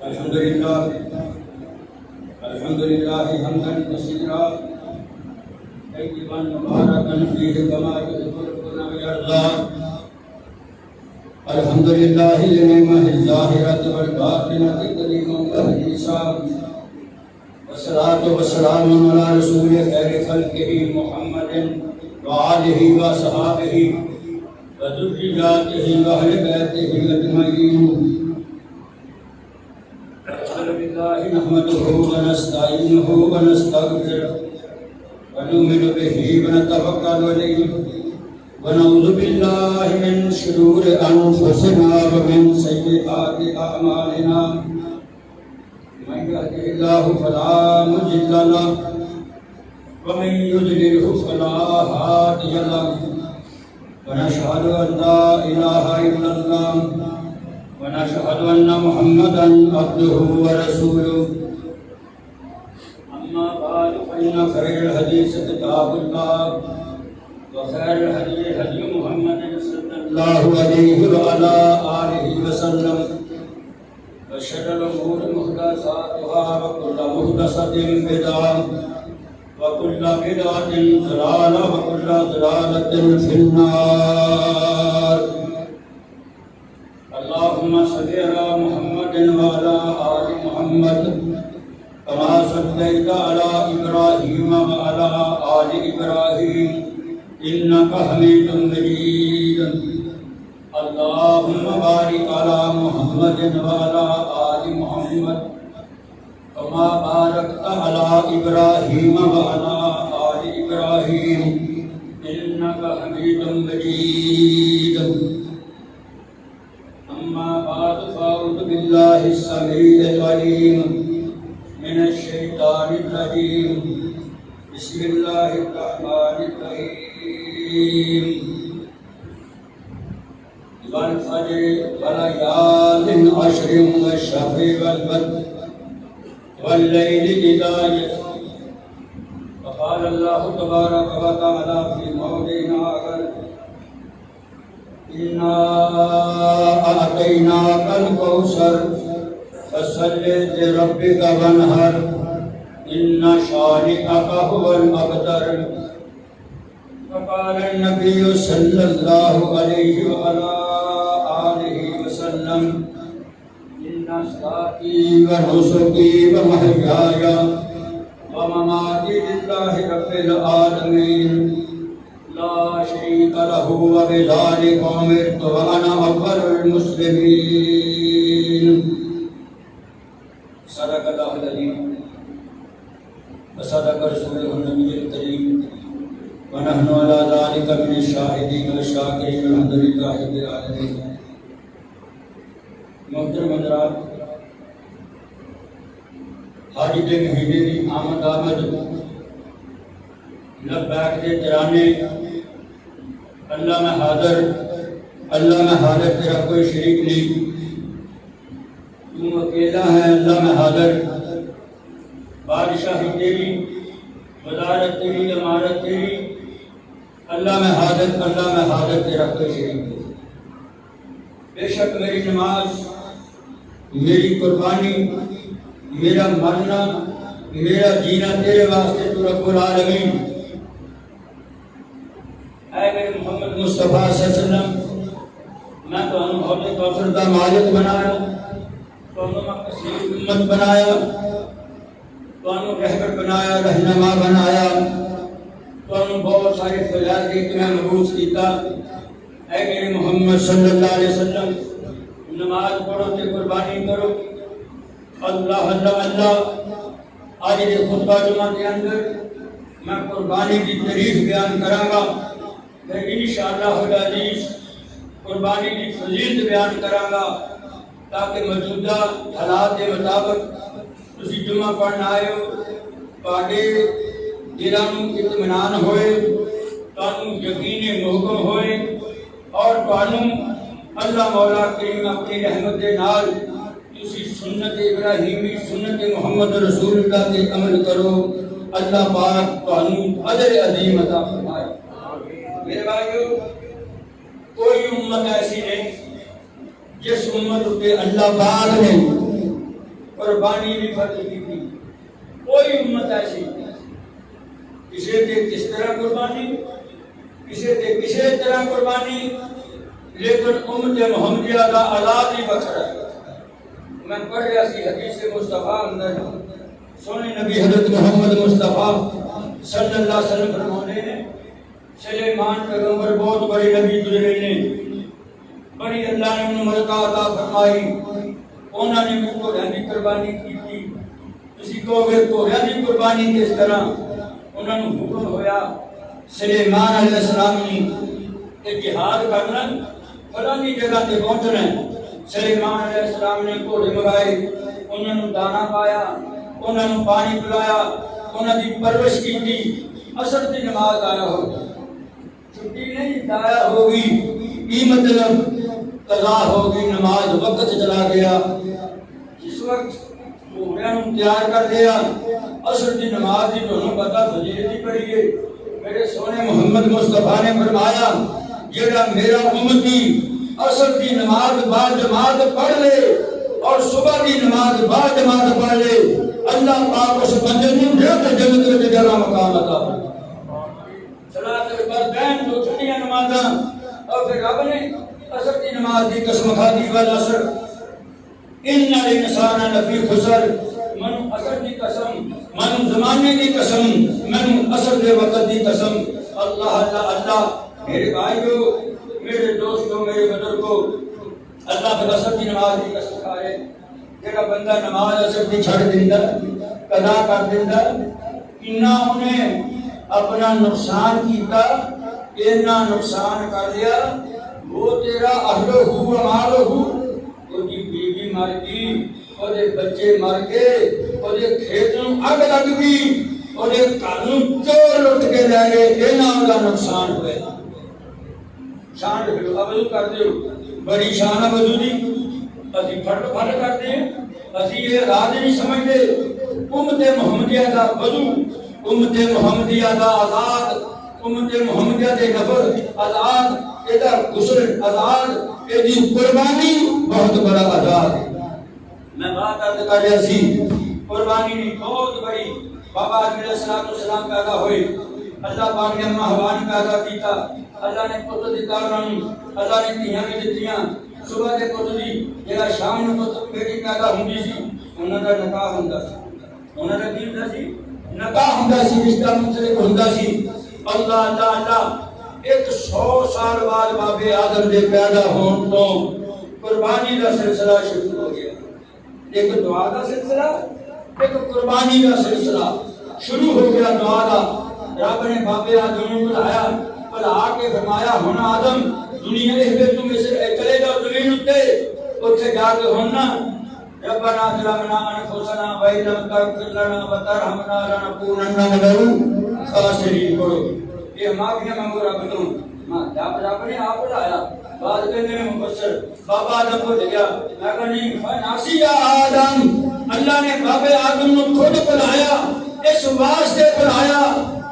الحمد لله حمدا كثيرا طيبا مباركا فيه كما يحب ربنا ويرضى. الحمد لله لنعمه الظاهرة والباطنة قديما وحديثا، والصلاة والسلام على رسول خير خلقه محمد وآله وصحابه وذرياته وأهل بيته أجمعين. نحمده ونستعينه ونستغفره ونؤمن به ونتوكل عليه ونعوذ بالله من شرور أنفسنا ومن سيئات أعمالنا. من يهده الله فلا مضل له ومن يضلله فلا هادي له. ونشهد أن لا إله إلا الله ونشهد أن محمدا عبده ورسوله. أما بعد فإن خير الحديث كتاب الله وخير الهدي هدي محمد صلى الله عليه وعلى آله وسلم. وشر الأمور محدثاتها وكل محدثة بدعة وكل بدعة ضلالة وكل ضلالة في النار. اللهم صل على محمد وعلى آل محمد كما صليت على إبراهيم وعلى آل إبراهيم إنك حميد مجيد. اللهم بارك على محمد وعلى آل محمد كما باركت على إبراهيم وعلى آل إبراهيم إنك حميد مجيد. أما بعد فأعوذ بالله السميع العليم من الشيطان الرجيم. بسم الله الرحمن الرحيم. والفجر وليال عشر والشفع والوتر والليل إذا يسر. وقال الله تبارك وتعالى في موضع آخر: إنا أعطيناك الكوثر فصل لربك وانحر إن شانئك هو الأبتر. وقال النبي صلى الله عليه وعلى آله وسلم: إن صلاتي ونسكي ومحياي ومماتي لله رب العالمين لا شريك له وبذلك أمرت وأنا أول المسلمين. صدق الله العظيم وصدق رسوله النبي الكريم ونحن على ذلك من الشاهدين والشاكرين والحمد لله رب العالمين. محترم حضرات، حج کے مہینے کی آمد لبیک کے ترانے اللہ میں حاضر تیرا کوئی شریک نہیں. تم اکیلا ہے اللہ میں حاضر. بادشاہی تیری، وزارت تیری، امارت تیری. اللہ میں حاضر تیرا کوئی شریک نہیں. بے شک میری نماز، میری قربانی، میرا مرنا، میرا جینا تیرے واسطے تو رب العالمین. اے میرے محمد مصطفیٰ صلی اللہ علیہ وسلم، میں تو حوض کوثر کا مالک بنایا، تو کثیر امت بنایا، تو رہبر بنایا، رہنما بنایا، تو بہت سارے فضائل کے تمہیں مبعوث کیتا. اے میرے محمد صلی اللہ علیہ وسلم، نماز پڑھو تے قربانی کرو. اللہ اللہ اللہ. آج کے خطبہ جمعہ کے اندر میں قربانی کی تاریخ بیان کراں گا، پھر انشاءاللہ العزیز قربانی کی فضیلت بیان کراں گا، تاکہ موجودہ حالات کے مطابق تسی جمعہ پڑھنا آئے ہو، تواڈے دلاں نوں اطمینان ہوئے، تانوں یقین محکم ہوئے، اور تانوں اللہ مولا کریم اپنی رحمت دے نال تسی سنت ابراہیمی، سنت محمد رسول اللہ کے عمل کرو. اللہ پاک تانوں اجر عظیم عطا فرمائے. میرے بھائیو، کوئی امت ایسی نہیں جس امت پہ اللہ پاک نے قربانی بھی فرض کی تھی. کوئی امت ایسی کسی تے کس طرح قربانی, کسی تے کسی طرح قربانی, لیکن امت محمدیہ کا آزاد ہی بخر ہے. میں پڑھ رہا سی حدیث مصطفیٰ اندر سونے نبی حضرت محمد مصطفیٰ صلی اللہ علیہ وسلم فرمانے ہیں سلیمان پیغمبر بہت بڑے نبی گزرے نے, بڑی اللہ نے انہوں ملکہ عطا فرمائی, انہوں نے بھی گھوڑیاں دی قربانی کی تھی. تسی کہو گے گھوڑیاں دی قربانی کس طرح؟ انہوں نے حکم ہویا سلیمان علیہ السلام نے کہ جہاد کرنا فلانی جگہ تے پہنچنا ہے. سلیمان علیہ السلام نے گھوڑے منگائے, انہوں نے دانا پایا, انہوں نے پانی پلایا, انہوں نے پرورش کی تھی. عصر کی نماز آیا ہوگی, چھٹی نہیں ضائع ہوگی, یہ مطلب قضا ہوگی, نماز وقت چلا گیا. جس وقت گھوڑیاں تیار کر دیا, عصر کی نماز کی دونوں پتہ فضیلت ہی پڑھی ہے. میرے سونے محمد مصطفیٰ نے فرمایا جیڑا میرا امتی عصر کی نماز بعد جماعت پڑھ لے اور صبح کی نماز بعد جماعت پڑھ لے, اللہ پاک اس بندے کو جنت میں جگہ مقام عطا فرمائے. صلاۃ الفردین جو چھٹیاں نمازاں, اور پھر رب نے عصر کی نماز کی قسم کھا دی والعصر ان الانسان لفی خسر. من عصر کی قسم, من زمانے کی قسم, من عصر کے وقت کی قسم. اللہ اللہ اللہ میرے بھائیو, میرے دوستوں, میرے بزرگوں, اللہ پھر عصر کی نماز کی قسم کھائے. جڑا بندہ نماز عصر کی چھڑ دیندا, قضا کر دیندا, انہاں انہیں اپنا نقصان کیتا, اتنا نقصان کر لیا. وہ تیرا اہلو ہو مالو ہو, وہ دی بیوی مر گئی, وہ دے بچے مر گئے, وہ دے کھیت نوں اگ لگ گئی, وہ دے گھر نوں چور لٹ کے لے گئے, اتنا دا نقصان ہوئے. شان رکھو, وضو کر دیو, بڑی شان ہے وضو دی. اسی پھٹ کرتے ہیں, اسی یہ راز نہیں سمجھتے. امت محمدیہ کا وضو, امت محمدیہ کا آزاد, امت محمدیہ کے نفر آزاد, ایدہ غسل آزاد, ایدی قربانی بہت بڑا آزاد ہے. میں بات عرض کر رہا سی قربانی بھی بہت بڑی. بابا آدم علیہ السلام پیدا ہوئے, اللہ پاک نے اماں حوا نے پیدا کیتا, اللہ نے پتر دیتا انہوں, اللہ نے دھیاں بھی دتیاں. صبح کے پتر دی جہاں شام میں پتر بیٹی پیدا ہوندی سی, انہوں کا نکاح ہوندا سی, انہوں نے کی ہوندا سی, نکاح ہوندا سی, رشتہ منسلک ہوندا سی. اللہ اللہ اللہ 100 سال بعد بابے آدم دے پیدا ہون تو قربانی کا سلسلہ شروع ہو گیا. ایک دعا کا سلسلہ, ایک قربانی کا سلسلہ شروع ہو گیا. دعا کا رب نے بابے آدم کو بلایا, بلا کے فرمایا ہونا آدم دنیا میں تم چلے جاؤ زمین اتے, اتنے جا کے ہونا ربنا ظلمنا انفسنا وان لم تغفر لنا وترحمنا لنكونن من الخاسرین. پڑھو یہ معافیاں مانگو رب تو, رب نے آپ بلایا. بعد کہنے میں مفسر بابا آدم کو لگیا, میں کہا نہیں فناسی آدم, اللہ نے بابے آدم کو خود بلایا, اس واسطے بلایا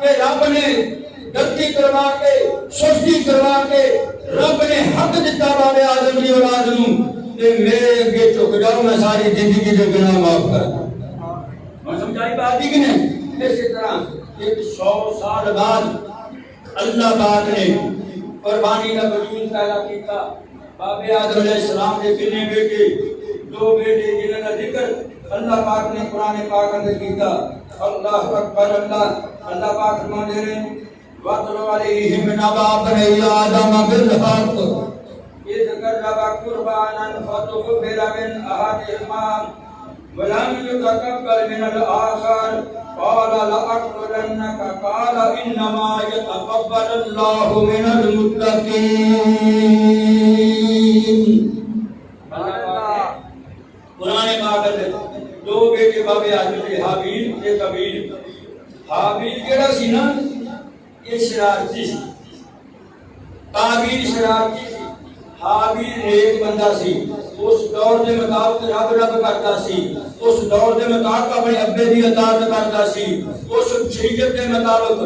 کہ رب نے غلطی کروا کے, سستی کروا کے رب نے حق دیتا بابے آدم کی اولاد نوں کہ میرے اگے جھک جاؤ, میں ساری زندگی کے گناہ معاف کر دوں. میں سمجھائی بات ہی کہ نہیں؟ اسی طرح 100 سال بعد اللہ پاک نے قربانی کا وجود پیدا کیتا. بابے آدم علیہ السلام کے کتنے بیٹے, 2 بیٹے جنہاں کا ذکر اللہ پاک نے قرآن پاک اندر کیتا. اللہ اکبر. اللہ پاک فرماتے ہیں وَاتْلُ عَلَيْهِمْ نَبَأَ ابْنَيْ آدَمَ بِالْحَقِّ إِذْ قَرَّبَا قُرْبَانًا فَتُقُبِّلَ مِنْ أَحَدِهِمَا وَلَمْ يُتَقَبَّلْ مِنَ الْآخَرِ قَالَ لَأَقْتُلَنَّكَ قَالَ إِنَّمَا يَتَقَبَّلُ اللَّهُ مِنَ الْمُتَّقِينَ. قرآن پاک میں 2 بیٹے بابے آدم کے, حابیل تے قابیل. حابیل کیڑا سی نا, یہ شرارتی سی, قابیل شرارتی سی. حابیل نیک بندہ سی, اس دور دے مطابق رب رب کرتا سی، اس دور دے مطابق اپنے ابے دی اطاعت کرتا سی، اس شریعت دے مطابق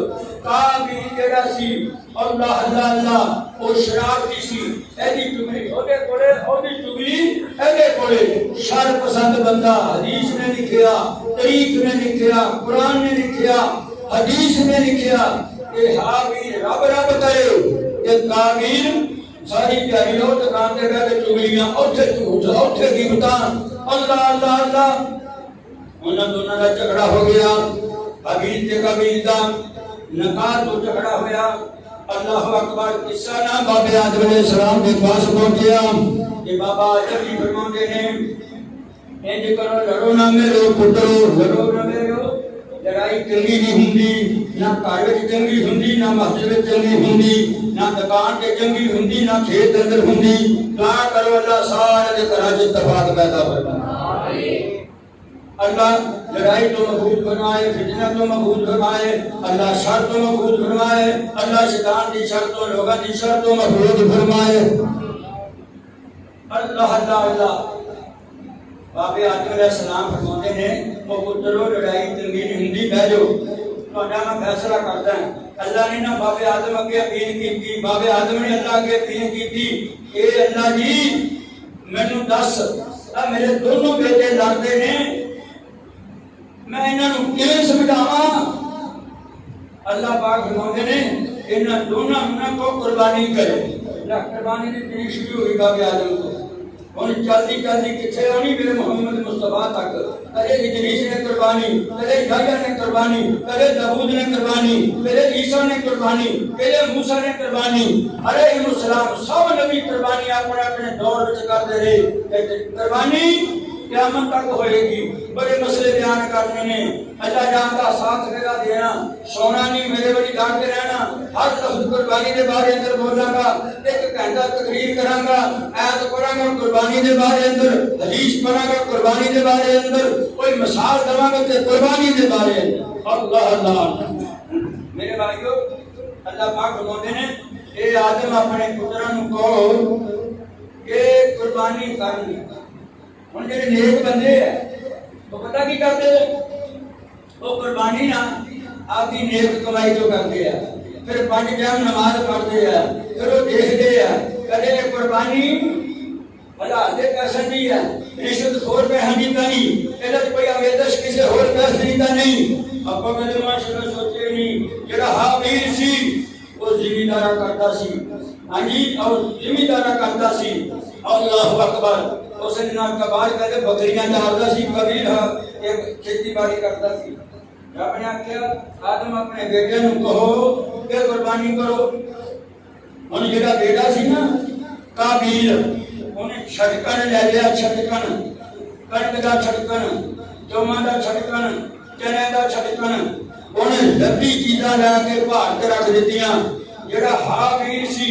قابیل جڑا سی اللہ اللہ اللہ او شرارتی سی، ایدی چگلی اودے کولے، اودی چگلی ایدے کولے، شر پسند بندہ حدیث نے لکھیا، طریق نے لکھیا، قرآن نے لکھیا، حدیث نے لکھیا کہ حابیل رب رب کرے کہ قابیل ساری پیاری لو دکان دے گئے چگلیاں اوتھے جھوٹ اوتھے غیبتاں اللہ اللہ اللہ انہاں دونوں دا جھگڑا ہو گیا، حابیل تے قابیل دا نکاح تو جھگڑا ہویا۔ اللہ اکبر قصہ نا بابے آدم علیہ السلام کے پاس پہنچیا کہ بابا آدم جی فرماندے ہیں انج کرو لڑو نہ میرو پترو، لڑو نہ میرو، لڑائی چنگی نہیں ہوندی، نہ گھر وچ چنگی ہوندی، نہ مسجد وچ چنگی ہوندی، نہ دکان تے چنگی ہوندی، نہ کھیت اندر ہوندی، دعا کرو اللہ سارے دے گھراں وچ اتفاق پیدا فرمائے، اللہ لڑائی تو محفوظ فرمائے، فتنہ تو محفوظ فرمائے، اللہ شر تو محفوظ فرمائے، اللہ شیطان دی شر تو لوگاں دی شر تو محفوظ فرمائے، اللہ اللہ اللہ۔ بابے آدم علیہ السلام فرماتے ہیں او پترو لڑائی چنگی نہیں ہوندی، بہ جاؤ تہاڈا میں فیصلہ کردا ہاں۔ اللہ نے نہ بابے آدم اگے اپیل کیتی، بابے آدم نے اللہ اگے اپیل کیتی، اے اللہ جی مینوں دس میرے دونوں بیٹے لڑدے نے، میں انہاں نوں کیویں سمجھاواں؟ اللہ پاک فرماتے نے انہاں دونوں نوں کو قربانی کرے، قربانی دی تاریخ شروع ہوئی بابے آدم کو، ہن چلدی چلدی کتھے آنی میرے محمد مصطفیٰ تک، کرے ادریس نے قربانی، کرے یحییٰ نے قربانی، کرے داؤد نے قربانی، کرے عیسیٰ نے قربانی، کرے موسیٰ نے قربانی، علیہ السلام سب نبی قربانی اپنے اپنے دور وچ کرتے رہے، قربانی قیامت تک ہوئے گی۔ بڑے مسئلے بیان کرنے نے، اللہ جان کا ساتھ میرا دینا، سونا نہیں میرے بڑی ڈاکتے رہنا، ہر لفظ قربانی دے بارے اندر بولاں گا، ایک گھنٹہ تقریر کراں گا، آیت پڑھاں گا قربانی دے بارے اندر، حدیث پڑھاں گا قربانی دے بارے اندر، کوئی مثال دواں گا تے قربانی دے بارے اندر، اللہ اللہ۔ میرے بھائیو اللہ پاک فرماتے ہیں اے آدم اپنے پتراں نوں کہو کہ قربانی کرنی، ہن جڑے نیک بندے ہیں وہ پتہ کی کرتے ہیں، وہ قربانی نہ آپ کی نیک کمائی جو کرتے ہیں، پھر 5 ٹائم نماز پڑھتے ہیں، پھر وہ دیکھتے ہیں کدے قربانی بھلا دے پیسہ نہیں ہے، رشوت خور پہ ہنیتا نہیں، ادھر کوئی آمیزش کسی اور پیسہ نہیں نہیں، ابا میرے معاشرے سوچے نہیں، جڑا حابیل سی وہ زمیندارہ کرتا سی، ہاں جی اور زمیندارہ کرتا سی، اللہ اکبر۔ اس نے جناب کبار کہتے بکریاں چارتا سی، قابیل ایک کھیتی باڑی کرتا سی، رب نے آخیا آدم اپنے بیٹے نوں کہو کہ قربانی کرو، ہن جڑا بیٹا سی نا قابیل انہیں چھٹکن لے لیا، چھٹکن کنک دا چھٹکن، جوماں دا چھٹکن، چنے دا چھٹکن، انہیں لبی چیزاں لے کے پہاڑ تے رکھ دتیاں۔ جڑا حابیل سی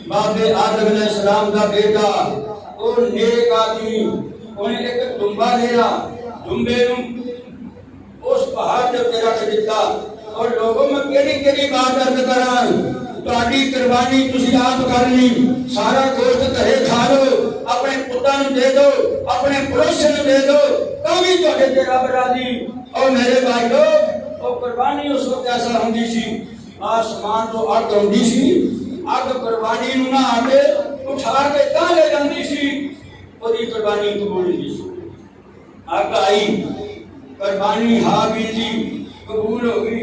بابے آدم علیہ السلام دا بیٹا، وہ نیک آدمی، انہیں ایک دمبا لیا، دمبے نوں اس پہاڑ تے رکھ دیتا، اور لوگوں میں کیڑی بات عرض کراں، تہاڈی قربانی تسی آپ کرنی، سارا گوشت گھرے کھا لو، اپنے پتاں نوں دے دو، اپنے پڑوسی نوں دے دو، تاں وی تہاڈے تے رب راضی۔ اور میرے بھائیو وہ قربانی اس وقت ایسا ہوندی سی، آسمان تو اگ ہوندی سی، اگ قربانی نوں نہ آتے اٹھا کے تاں لے جاندی سی، اودی قربانی قبول ہوندی سی۔ اگ آئی، قربانی حابیل دی قبول ہو گئی،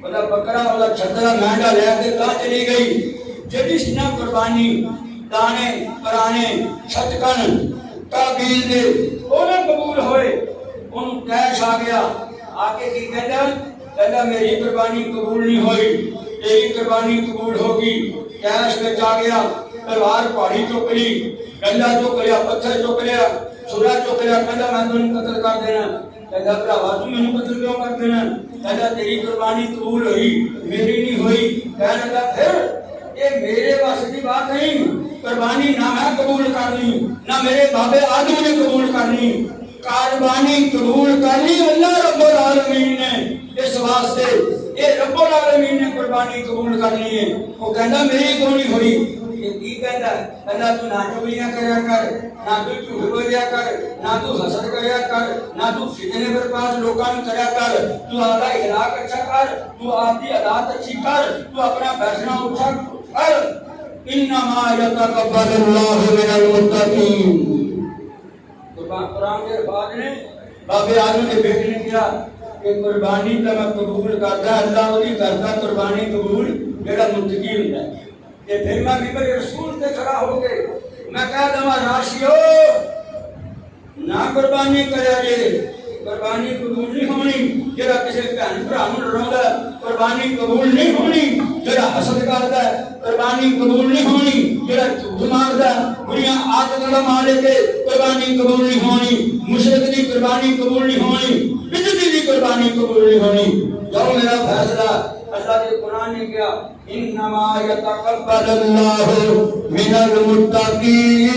والا بکرا والا چھترا مہنگا لے کے تاں چلی گئی، جڑی سی نا قربانی دانے پرانے چھٹکن قابیل دے انہیں قبول ہوئے، انہوں کیش آ گیا، آکے کی کہتا میری قربانی قبول نہیں ہوئی، تیری قربانی قبول ہوگی، کیش میں جا گیا، تلوار پہاڑی چک لی، ڈنڈا چک لیا، پتھر چک لیا، چھرا چک لیا، کہتا میں تمہیں قتل کر دینا، کہتا بھراوا تم مینوں قتل کیوں کر دینا، کہتا تیری قربانی قبول ہوئی میری نہیں ہوئی، کہنے لگا پھر یہ میرے واسطے کی بات نہیں، قربانی نہ میں قبول کرنی نہ میرے بابے آدم نے قبول کرنی، قربانی قبول کرنی اللہ رب العالمین نے، اس واسطے یہ رب العالمین نے قربانی قبول کرنی ہے۔ وہ کہندا میری کیوں نہیں ہوئی، کی کہتا ہے اللہ تو نہ چغلیاں کریا کر نہ تو جھوٹ بولیا کر نہ تو حسد کریا کر نہ تو فتنے برپا لوگوں میں کریا کر تو آدھا اخلاق اچھا کر تو آپ کی عادات اچھی کر تو اپنا بیٹھنا اچھا کر انما یتقبل اللہ من المتقین قرآن کے الفاظ نے بابے آدم کے بیٹے نے کیا کہ قربانی کا میں قبول کرتا اللہ وہی کرتا قربانی قبول جڑا متقی ہوتا ہے کہ پھر میں ممبر رسول تے کھڑا ہو کے میں کہہ دواں راشیو نہ قربانی کریا جے قربانی قبول نہیں ہونی جڑا کسی بہن بھرا نوں لڑاوندا قربانی قبول نہیں ہونی جڑا حسد کردا ہے قربانی قبول نہیں ہونی جڑا جھوٹ ماردا ہے بریاں عادتاں دا مالے کے قربانی قبول نہیں ہونی مشرک دی قربانی قبول نہیں ہونی بدعتی دی قربانی قبول نہیں ہونی جو میرا فیصلہ اللہ کے قرآن نے کیا انما یتقبل اللہ من المتقین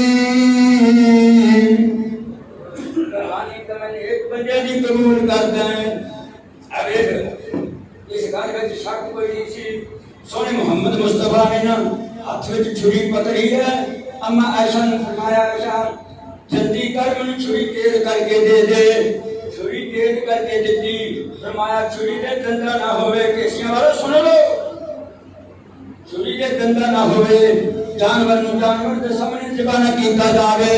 بندے دی قبول کرتا ہے اب اس گل وچ شک کوئی نہیں سی سونے محمد مصطفیٰ نے نا ہاتھ وچ چھری پکڑی ہے اما عائشہ نے فرمایا عائشہ جلدی کر مجھے چھری تیز کر کے دے دے چھری تیز کر کے دیتی فرمایا چھری دے دندا نہ ہوئے کیسیاں والو سن لو چھری دے دندا نہ ہوئے جانور نو جانور دے سامنے ذبح نہ کیتا جاوے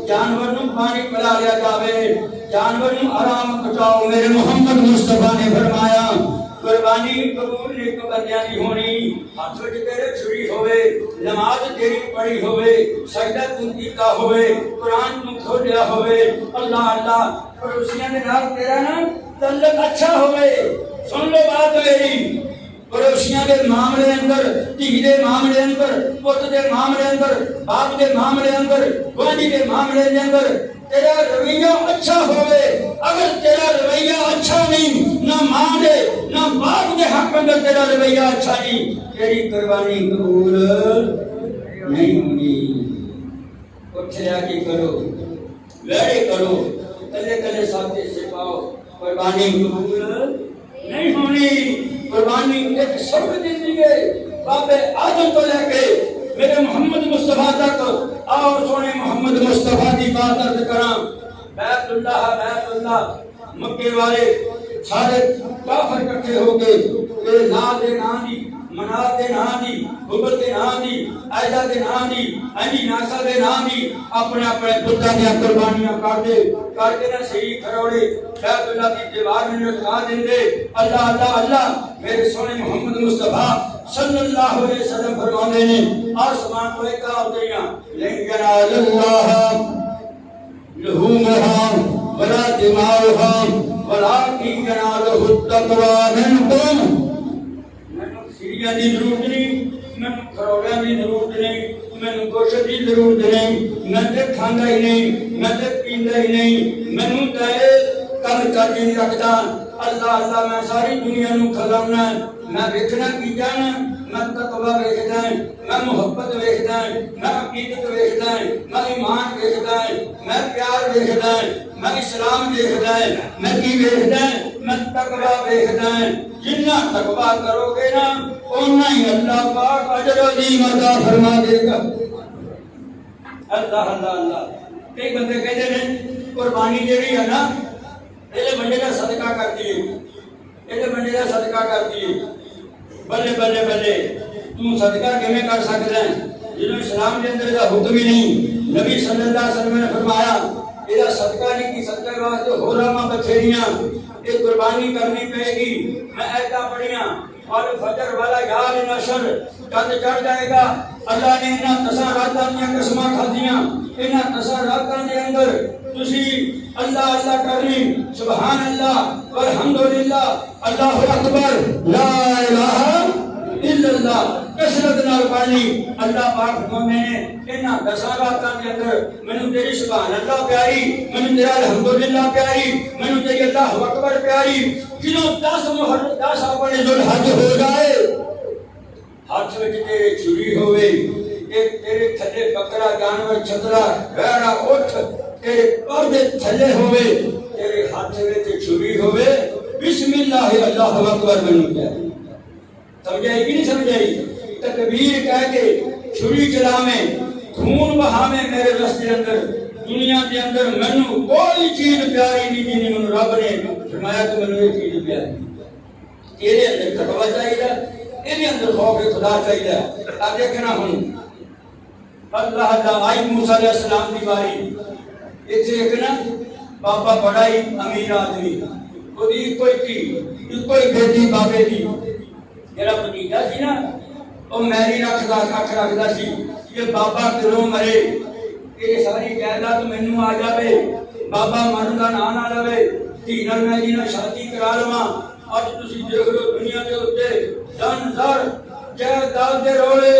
جانور نو پانی پلا لیا جاوے جانور نو آرام کٹاؤ میرے محمد مصطفیٰ نے فرمایا قربانی قبول نیک بندیاں دی ہونی ہاتھ وچ تیرے چھری ہوئے نماز تیری پڑھی ہوئے سجدہ تو کیتا ہوئے قرآن تو کھولیا ہوئے اللہ اللہ پڑوسیاں دے نال تیرا نا تعلق اچھا ہوئے سن لو بات میری پڑوسیاں دے معاملے اندر دھی دے معاملے اندر پت دے معاملے اندر باپ دے معاملے اندر گوانی دے معاملے دے اندر تیرا رویہ اچھا ہوئے اگر تیرا رویہ اچھا نہیں نہ ماں دے نہ باپ دے حق اندر تیرا رویہ اچھا نہیں تیری قربانی قبول نہیں ہونی اٹھیا کی کرو ویڑے کرو کلے کلے ساتھ سے پاؤ قربانی قبول نہیں ہونی قربانی ایک سبق دیتی ہے باب آدم تو لے کے میرے محمد مصطفیٰ تک اور سونے محمد مصطفیٰ دی بات عرض کراں بیت اللہ مکے والے سارے کافر اکٹھے ہو کے تیرے نام دے نام دی منات دے نام دی حبل دے نام دی عائشہ دے نام دی انجی ناسا دے نام دی اپنے اپنے بتاں دی قربانیاں کر کے نہ صحیح کھڑوڑے بیت اللہ کی دیوار میں لٹکا دیندے اللہ اللہ اللہ میرے سونے محمد مصطفیٰ صلی اللہ علیہ وسلم فرماندے نے آسمان کو ایک اتریاں لن ینال اللہ لحومها ولا دماؤها ولكن يناله التقوى منكم سیریاں دی ضرورت نہیں میں کھروڑیاں دی ضرورت نہیں میں گوشت دی ضرورت نہیں میں تے کھاندا ہی نہیں میں تے پیندا ہی نہیں مینوں تے کم کر کے نہیں رکھدا اللہ اللہ میں ساری دنیا نو کھلانا میں ویکھنا کی جانا میں تقوی ویکھدا ہے میں محبت ویکھدا ہے میں عقیدت ویکھدا ہے میں ایمان ویکھدا ہے میں پیار ویکھدا ہے میں اسلام ویکھدا ہے میں کی ویکھدا ہے میں تقوی ویکھدا ہے جتنا تقوی کرو گے نا اتنا ہی اللہ پاک اجر عظیم عطا فرما دے گا اللہ اللہ اللہ کئی بندے کہتے ہیں قربانی جیڑی ہے نا یہ بندے کا صدقہ کرتی ہے یہ بندے کا صدقہ کرتی ہے بلے بلے بلے تو صدقہ کیویں کر سکدا ہے جنہوں اسلام کے اندر دا حکم ہی نہیں نبی صلی اللہ علیہ وسلم نے فرمایا یہ صدقہ نہیں کی صدقہ واسطے ہو رہا بچھیریاں یہ قربانی کرنی پڑے گی میں ایتا پڑھیاں اور فجر والا یار نشر چند چڑھ جائے گا اللہ نے انہاں تساں راتاں دیاں قسماں کھادیاں انہاں تساں راتاں دے اندر تسی اللہ اللہ کرنی سبحان اللہ والحمدللہ اللہ اکبر لا الہ الا اللہ کثرت نال پڑھنی اللہ پاک فرماندے نے انہاں دساں راتاں دے اندر مینوں تیری سبحان اللہ پیاری مینوں تیرا الحمدللہ پیاری مینوں تیری اللہ اکبر پیاری جنوں 10 محرم 10 اپنے ذوالحج ہو جائے ہاتھ وچ تیرے چھری ہوئے تیرے تھلے بکرا جانور چھترا ویڑا اٹھ تیرے پردے تھلے ہوئے تیرے ہاتھ وچ چھری ہوئے بسم اللہ اللہ اکبر بنو جائے سمجھائی کہ نہیں سمجھائی تکبیر کہہ کے چھری چلاویں خون بہاویں میرے رستے اندر دنیا کے اندر مینوں کوئی چیز پیاری نہیں جنہیں من رب نے فرمایا تو مینوں یہ چیز پیاری تیرے اندر تقوی چاہیے تیرے اندر خوف خدا چاہیے اب دیکھنا ہوں اللہ دا آئی موسیٰ علیہ السلام دی باری اتنے ایک نا بابا بڑا ہی امیر آدمی کوئی کوئی بیٹی بابے دی میرا بھتیجا سی نا وہ میری رکھدا کھ رکھدا سی یہ بابا کیوں مرے یہ ساری جائیداد مینوں آ جاوے بابا من دا نام نہ لوے دھی نال میں جی شادی کرا لواں اج تسی دیکھ لو دنیا دے اوتے جن زر جائیداد دے رولے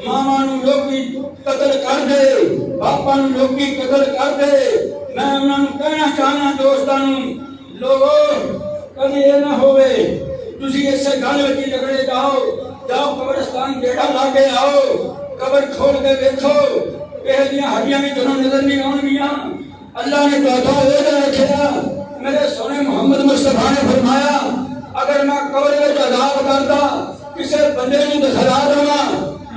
ماما نوں لوکی قتل کر دے باپا نوں لوکی قتل کر دے میں انہاں نوں کہنا چاہنا دوستاں نوں لوگو کدی یہ نہ ہوئے تسی اس سے گل وچ جھگڑے جاؤ قبرستان جیڑا لا کے آؤ قبر کھول کے دیکھو پہلیاں ہڈیاں بھی تمہیں نظر نہیں آن گیا اللہ نے تحفہ وعدہ رکھا میرے سونے محمد مصطفیٰ نے فرمایا اگر میں قبر وچ عذاب کردا کسے بندے نوں دکھلا دواں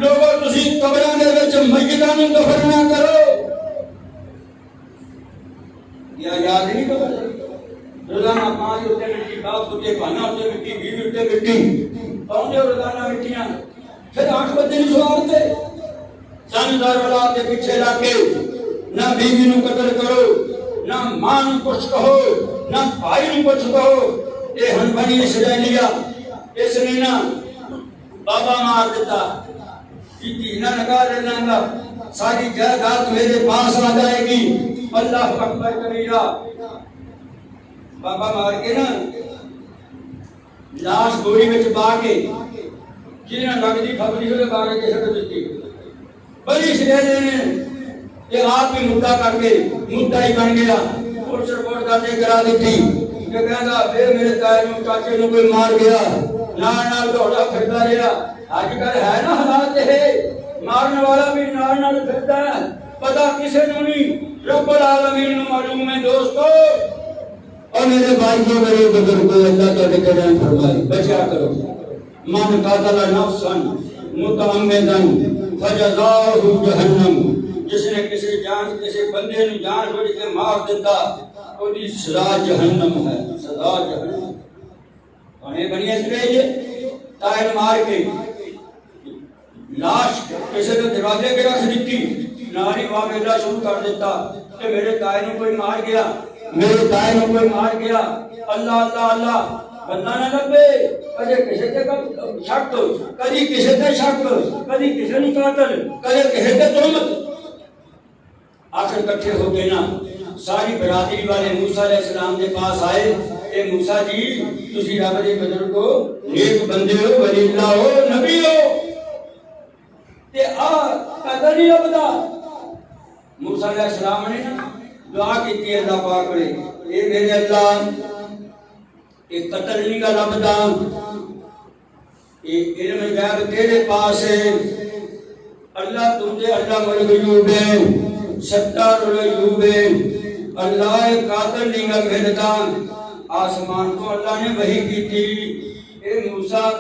لوگو تسی قبراں دے وچ میتاں نوں دفن نہ کرو یا یاد نہیں قبر روزانہ 5 اٹھے مٹی 10 اٹھے 15 اٹھے مٹی 20 اٹھے مٹی پاؤں روزانہ مٹیاں پھر 8 بجے نہیں سوارتے جاندار والا کے پیچھے لا کے نہ بیوی نوں قتل کرو نہ ماں نوں کچھ کہو نہ بھائی نوں کچھ کہو یہ ہن بنی اسرائیلیا اس نے نا بابا مار دیتا بیٹی نہ لگا لینا ساری جائیداد میرے پاس آ جائے گی اللہ اکبر کبیرہ بابا مار کے نا لاش گوڑی وچ پا کے جنہاں لگدی خبری ہوئے بارے کے چھڈ دتی بڑی شریعت نے یہ آپ بھی مدعا کر کے مدعا ہی بن گیا پولیس رپورٹ درج کرا دیتی کہ کہندا پھر میرے تائے نوں چاچے نوں کوئی مار گیا نال نال دوڑا پھردا رہیا اج کل ہے نا حالات یہ مارنے والا بھی نال نال پھردا ہے پتہ کسے نوں نہیں رب العالمین نوں معلوم ہے دوستو اور میرے بھائیوں میرے بزرگوں اللہ تعالی کرم فرمائے بچا کرو من قاتل نفسا متعمدا فجزاؤہ جہنم جس نے کسی جان کسی بندے نے جان بوجھ کے مار دیتا وہ دی سزا جہنم ہے سزا جہنم انہیں بنی اسرائیل تائر مار کے لاش کسی نے دروازے کے رکھ دیتی ناری واقعہ شروع کر دیتا کہ میرے تائر نے کوئی مار گیا میرے تائر نے کوئی مار گیا اللہ اللہ اللہ بندہ نہ لبے کدے کسے تے شک کدی کسے تے شک کدی کسے نوں قاتل کدے کسے تے تہمت آخر کٹھے ہو کے نا ساری برادری والے موسیٰ علیہ السلام کے پاس آئے اے موسیٰ جی تسی رب دے بزرگ ہو نیک بندے ہو ولی اللہ ہو نبی ہو تے قدر نہیں لبدا موسیٰ علیہ السلام نے دعا کی اللہ پاک نے اے میرے اللہ ایک قتل نہیں کا لبدا ایک علم غیب تیرے پاس ہے اللہ تجھے اللہ الغیوب ہے ستار الغیوب ہے اللہ قاتل نہیں کا ملتا آسمان کو اللہ نے وحی کی تھی اے موسیٰ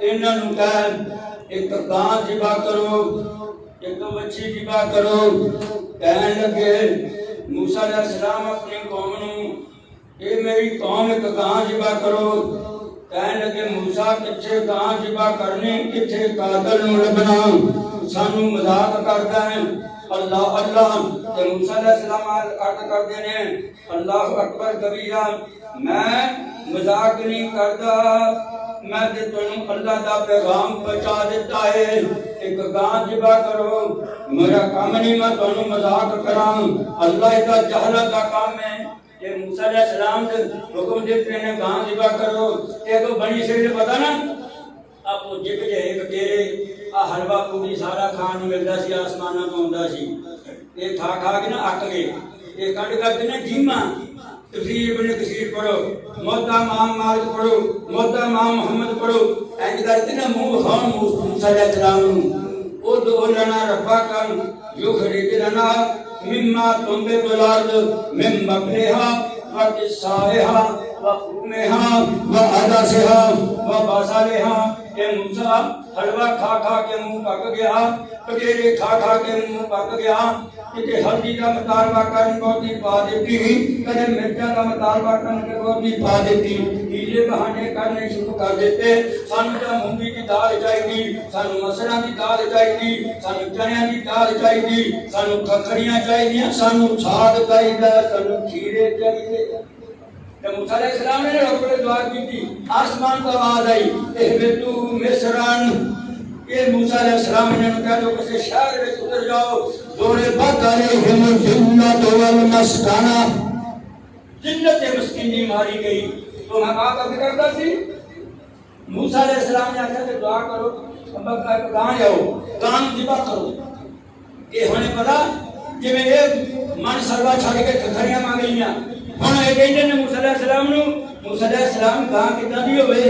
انہاں نوں کہہ ایک گاں ذبح کرو ایک بچی ذبح کرو کہنے لگے موسیٰ علیہ السلام اپنی قوم نوں اے میری قوم ایک گاں ذبح کرو کہنے لگے موسیٰ کچھے گاں ذبح کرنے کچھے قاتل نوں لبنا سانوں مذاق کردا ہے اللہ اللہ تے موسیٰ علیہ السلام عرض کردے نے اللہ اکبر کبیرہ میں مذاق نہیں کردا میں تے تانوں اللہ دا پیغام پہنچا دیتا ہے ایک گاں ذبح کرو میرا کام نہیں میں تانوں مذاق کراں اللہ دا جہل دا کام ہے کہ موسیٰ علیہ السلام نے حکم دیتے ہیں گاں ذبح کرو ایک بنی سے پتہ نا آپ وہ جگ جائے ایک تیرے حلوہ پوری سارا کھان ملتا سی آسمانہ کو ہوندا سی یہ کھا کھا کے نا اک گئے یہ کٹ کر کے نا جیما تفسیر ابن کثیر پڑھو موتا امام مالک پڑھو موتا امام محمد پڑھو اینج کرتے نا منہ خان موسیٰ علیہ السلام او دو لنا ربا کن یو خرید لنا مما تنبت الارض من بقلها وقصائها وفومها وعدسها وبصلها کہ موسیٰ حلوہ کھا کھا کے منہ پک گیا، پٹیرے کھا کھا کے منہ پک گیا، کہ ہلدی کا مطالبہ کرنے کو بھی پا دیتی، کدے مرچا کا مطالبہ کرنے کو بھی پا دیتی، ہیلے بہانے کرنے شروع کر دیتے، سانو تا مونگی کی دال چاہیے، سانو مسراں دی دال چاہیے، سانو چنیاں دی دال چاہیے، سانو کھکھڑیاں چاہیے، سانو ساگ چاہیے، سانو کھیرے چاہیے۔ جب موسیٰ علیہ السلام نے رب کو دعا کی تھی، آسمان کو آواز آئی، اہبتو مصرن، کہ موسیٰ علیہ السلام نے کہا جو کسی شہر میں اتر جاؤ، ضربت علیہم الذلۃ والمسکنہ، ذلت مسکینی ماری گئی۔ تو میں کہا کرتا سی موسیٰ علیہ السلام نے کہا کہ دعا کرو، کہاں جاؤ، کان ذبح کرو۔ یہ ہونے پتا کہ میں ایک من سروا چھاڑ کے کھکھڑیاں مانگ لیاں، ہن اے کہندے نے موسیٰ علیہ السلام نو، موسیٰ علیہ السلام کہاں کتنا دی ہوئے؟